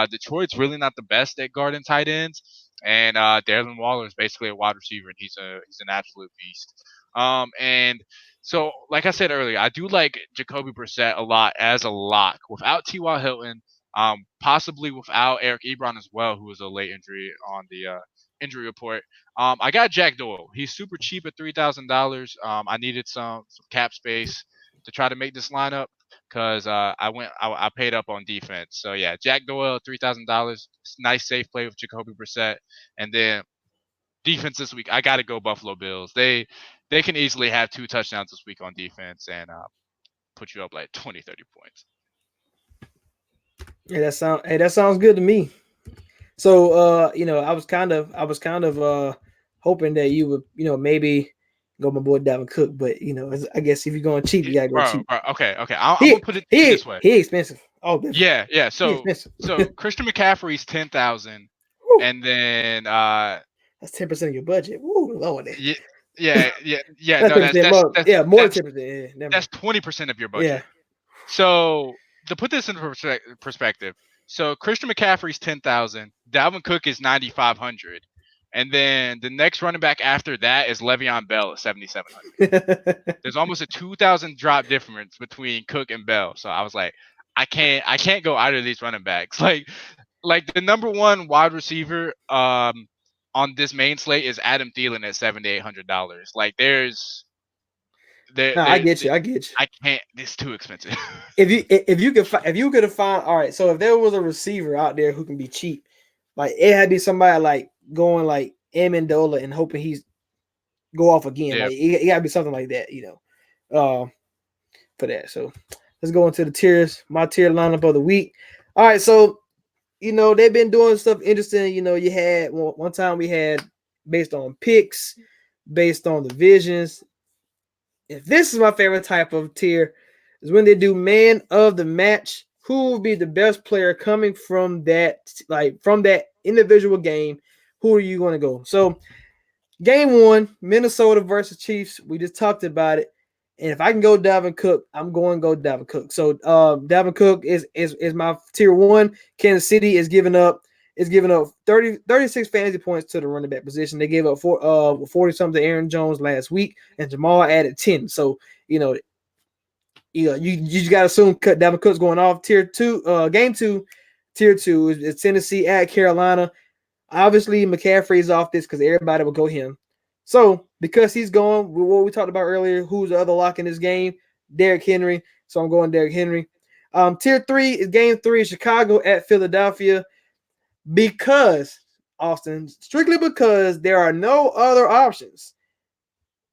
Detroit's really not the best at guarding tight ends, and Darren Waller is basically a wide receiver, and he's an absolute beast. And so, like I said earlier, I do like Jacoby Brissett a lot as a lock without T.Y. Hilton, possibly without Eric Ebron as well, who was a late injury on the injury report. I got Jack Doyle. He's super cheap at $3,000. I needed some cap space to try to make this lineup because I paid up on defense. So yeah, Jack Doyle, $3,000. Nice safe play with Jacoby Brissett, and then defense this week, I got to go Buffalo Bills. They can easily have 2 touchdowns this week on defense and put you up 20, 30 points. Yeah, that sounds good to me. So I was kind of hoping that you would maybe go my boy Dalvin Cook, but I guess if you're going cheap, you gotta go cheap. Okay. I'm gonna put it this way. He expensive. Oh, yeah. So Christian McCaffrey's 10,000, and then that's 10% of your budget. Woo, lower that. Yeah. That's more than 10%. Yeah, that's 20% of your budget. Yeah. So to put this into perspective, so Christian McCaffrey's 10,000, Dalvin Cook is 9,500, and then the next running back after that is Le'Veon Bell at 7,700. There's almost a 2,000 drop difference between Cook and Bell. So I was like, I can't go either of these running backs. Like the number one wide receiver on this main slate is Adam Thielen at $7,800. I get you. I can't. It's too expensive. if you could have found, all right. So if there was a receiver out there who can be cheap, it had to be somebody going Amendola and hoping he's go off again. Yeah. It got to be something like that, for that. So let's go into the tiers. My tier lineup of the week. All right, so they've been doing stuff interesting. You had one time we had based on picks, based on divisions. If this is my favorite type of tier, is when they do man of the match. Who will be the best player coming from that, from that individual game? Who are you going to go? So, game 1, Minnesota versus Chiefs. We just talked about it. And if I can go Dalvin Cook, I'm going to go Dalvin Cook. So, Dalvin Cook is my tier 1. Kansas City is giving up 36 fantasy points to the running back position. They gave up 40 something to Aaron Jones last week, and Jamal added 10. So, you just got to assume Dalvin Cook's going off. Game 2, tier 2 is Tennessee at Carolina. Obviously, McCaffrey's off this because everybody will go him. So because he's gone, what we talked about earlier, who's the other lock in this game? Derrick Henry. So I'm going Derrick Henry. Tier 3 is game 3, Chicago at Philadelphia. Because Austin, strictly because there are no other options.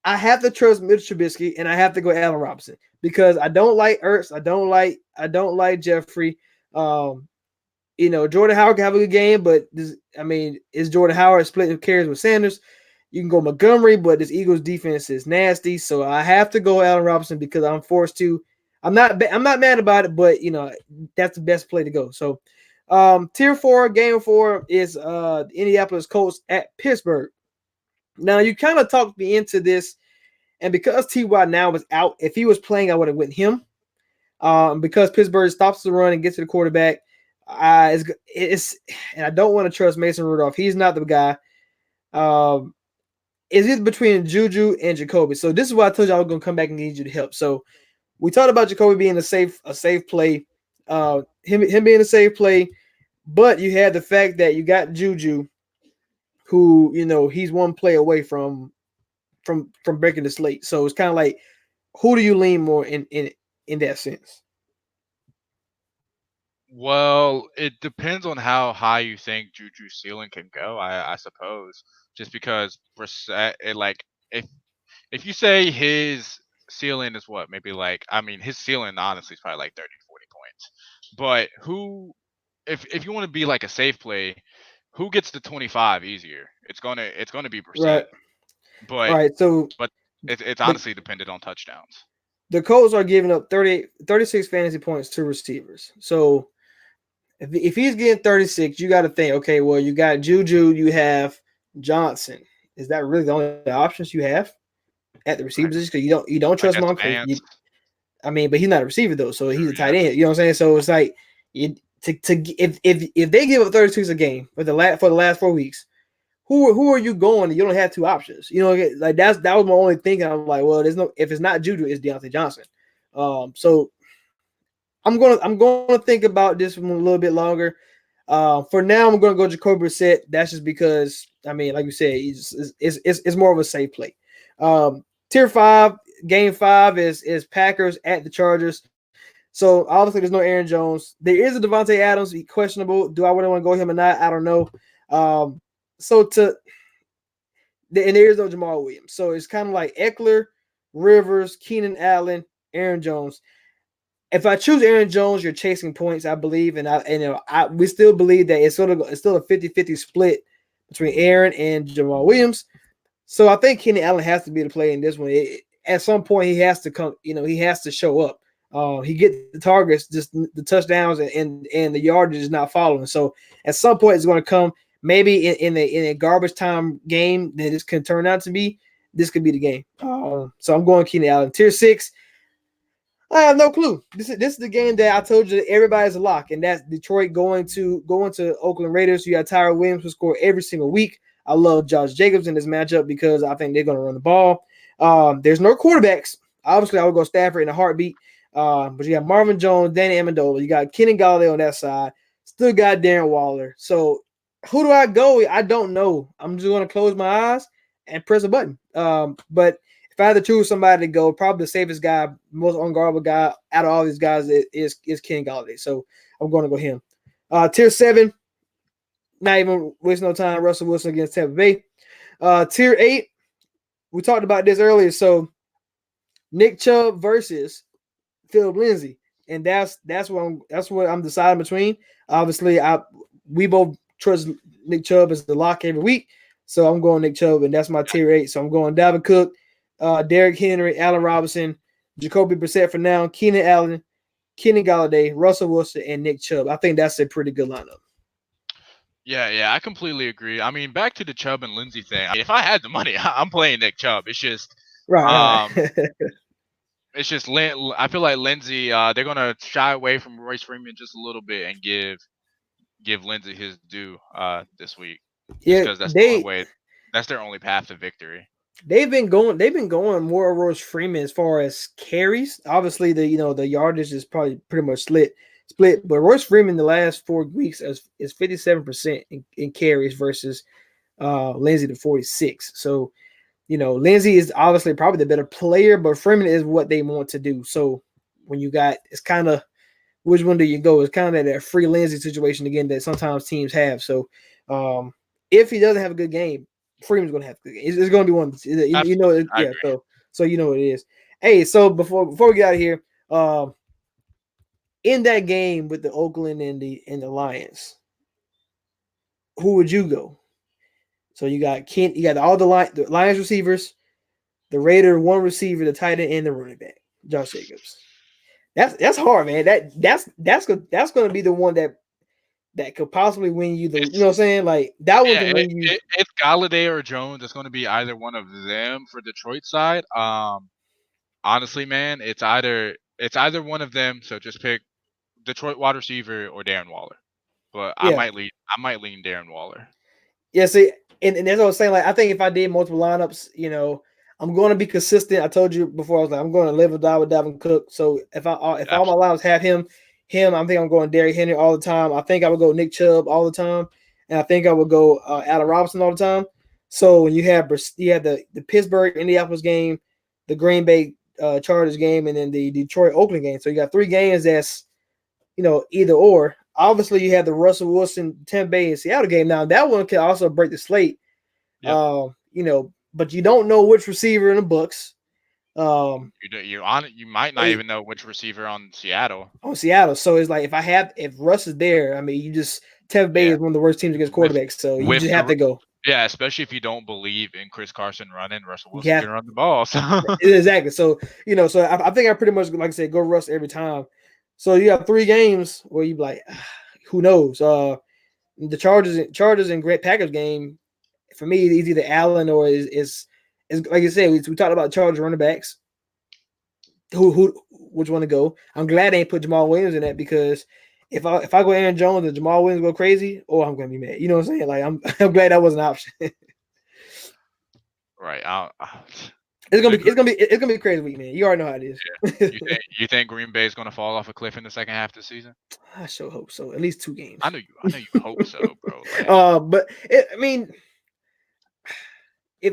I have to trust Mitchell Trubisky and I have to go Allen Robinson because I don't like Ertz. I don't like Jeffrey. Jordan Howard can have a good game, but is Jordan Howard splitting carries with Sanders? You can go Montgomery, but this Eagles defense is nasty, so I have to go Allen Robinson because I'm forced to. I'm not mad about it, but that's the best play to go. So, tier 4, game 4 is the Indianapolis Colts at Pittsburgh. Now you kind of talked me into this, and because Ty now was out, if he was playing, I would have went him. Because Pittsburgh stops the run and gets to the quarterback. It's and I don't want to trust Mason Rudolph. He's not the guy. It's either between Juju and Jacoby. So this is why I told you I was gonna come back and need you to help. So we talked about Jacoby being a safe play. Him being a safe play, but you had the fact that you got Juju, who he's one play away from breaking the slate. So it's kind of like, who do you lean more in that sense? Well, it depends on how high you think Juju's ceiling can go, I suppose. Just because Brissett, if you say his ceiling is what, maybe his ceiling honestly is probably like 30, 40 points. But if you want to be like a safe play, who gets the 25 easier? It's gonna be Brissett. Right. But All right. So it's the honestly dependent on touchdowns. the Colts are giving up 36 fantasy points to receivers. So if he's getting 36, you got to think, okay, well, you got Juju, you have Johnson. Is that really the only options you have at the receiver position? Because you don't I trust guess Moncrief. Vance. But he's not a receiver though, so he's a tight Yeah. end. You know what I'm saying? So it's like if they give up 36 a game for the last 4 weeks, who are you going? You don't have two options. Like that was my only thinking. I'm like, well, if it's not Juju, it's Deontay Johnson. So I'm gonna think about this one a little bit longer. For now, I'm gonna go Jacoby Brissett. That's just because like you said, it's more of a safe play. Tier 5, game 5 is Packers at the Chargers. So obviously there's no Aaron Jones. There is a Devontae Adams. He's questionable. Do I really want to go him or not? I don't know. And there is no Jamal Williams. So it's kind of like Eckler, Rivers, Keenan Allen, Aaron Jones. If I choose Aaron Jones, you're chasing points, I believe, we still believe that it's still a 50-50 split between Aaron and Jamal Williams. So I think Keenan Allen has to be the play in this one. At some point, he has to come. He has to show up. He gets the targets, just the touchdowns and the yardage is not following. So at some point, it's going to come. Maybe in a garbage time game that this can turn out to be. This could be the game. So I'm going Keenan Allen. Tier 6. I have no clue. This is the game that I told you that everybody's a lock, and that's Detroit going to Oakland Raiders. You got Tyrell Williams who score every single week. I love Josh Jacobs in this matchup because I think they're going to run the ball. There's no quarterbacks. Obviously, I would go Stafford in a heartbeat. But you got Marvin Jones, Danny Amendola. You got Kenny Galladay on that side. Still got Darren Waller. So who do I go? I don't know. I'm just going to close my eyes and press a button. But if I had to choose somebody to go, probably the safest guy, most unguardable guy out of all these guys is Kenny Galladay. So I'm going to go him. Tier 7, not even wasting no time. Russell Wilson against Tampa Bay. Tier 8, we talked about this earlier. So Nick Chubb versus Philip Lindsay, and that's what I'm deciding between. Obviously, we both trust Nick Chubb as the lock every week, so I'm going Nick Chubb, and that's my tier 8. So I'm going Dalvin Cook, Derrick Henry, Allen Robinson, Jacoby Brissett for now, Keenan Allen, Kenny Galladay, Russell Wilson, and Nick Chubb. I think that's a pretty good lineup. Yeah, I completely agree. Back to the Chubb and Lindsay thing. If I had the money, I'm playing Nick Chubb. It's just right. it's just I feel like Lindsay. They're gonna shy away from Royce Freeman just a little bit and give Lindsay his due this week. Just because that's the only way. That's their only path to victory. They've been going more Royce Freeman as far as carries. Obviously, the yardage is probably pretty much split. But Royce Freeman the last 4 weeks is 57% in carries versus Lindsey to 46. So Lindsey is obviously probably the better player, but Freeman is what they want to do. So when you got, it's kind of which one do you go? It's kind of that free Lindsey situation again that sometimes teams have. So if he doesn't have a good game, Freeman's going to have a good game. It's going to be one. I Yeah. agree. So you know what it is. Hey, so before we get out of here, in that game with the Oakland and the Lions, who would you go? So you got all the Lions receivers, the Raider one receiver, the tight end, and the running back, Josh Jacobs. That's hard, man. That's going to be the one that could possibly win you the. You know what I'm saying? Like that one can win you. It's Galladay or Jones. It's going to be either one of them for Detroit side. Honestly, man, it's either one of them. So just pick Detroit wide receiver or Darren Waller. But I Yeah. might lean Darren Waller. Yeah. See, and that's what I was saying. Like I think if I did multiple lineups, I'm going to be consistent. I told you before. I was like, I'm going to live or die with Dalvin Cook. So if all my lineups have him, I think I'm going Derrick Henry all the time. I think I would go Nick Chubb all the time, and I think I would go Allen Robinson all the time. So when you have the Pittsburgh Indianapolis game, the Green Bay Chargers game, and then the Detroit Oakland game. So you got 3 games that's either or. Obviously, you have the Russell Wilson, Tampa Bay, and Seattle game. Now that one can also break the slate. Yep. But you don't know which receiver in the books. You might not even know which receiver on Seattle. So it's like if Russ is there, I mean, you just Tampa Bay is one of the worst teams against quarterbacks, so you just have to go. Yeah, especially if you don't believe in Chris Carson running, Russell Wilson can run the ball. So. Exactly. So so I think I pretty much, like I said, go Russ every time. So you have 3 games where you be like, who knows? The Chargers and Great Packers game, for me, it's either Allen or is like I said, we talked about Chargers running backs. Which one to go? I'm glad they ain't put Jamal Williams in that, because if I go Aaron Jones and Jamal Williams go crazy, I'm gonna be mad. You know what I'm saying? Like I'm glad that was an option. Right. It's gonna be a crazy week, man. You already know how it is. Yeah. You think Green Bay is gonna fall off a cliff in the second half of the season? I sure hope so. At least 2 games. I know you hope so, bro. But if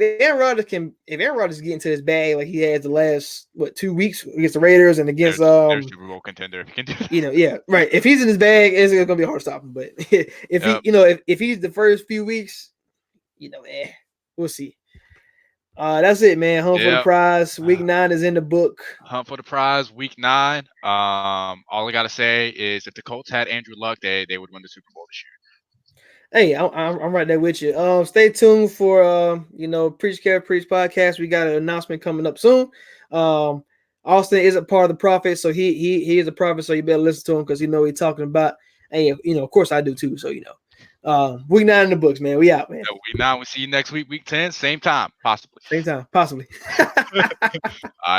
Aaron Rodgers get into his bag like he has the last 2 weeks against the Raiders and against Super Bowl contender, if he can do that. Yeah, right. If he's in his bag, it's gonna be hard to stop him. But if he, if he's the first few weeks, we'll see. That's it, man. Hunt for the prize. Week 9 is in the book. Hunt for the prize, week 9. All I gotta say is, if the Colts had Andrew Luck, they would win the Super Bowl this year. Hey, I'm right there with you. Stay tuned for Preach Care Preach podcast. We got an announcement coming up soon. Austin is a part of the prophet, so he is a prophet, so you better listen to him, because he's talking about. And of course I do too. So week 9 in the books, man. We out, man. Week 9. We'll see you next week, week 10, same time, possibly. Same time, possibly. All right.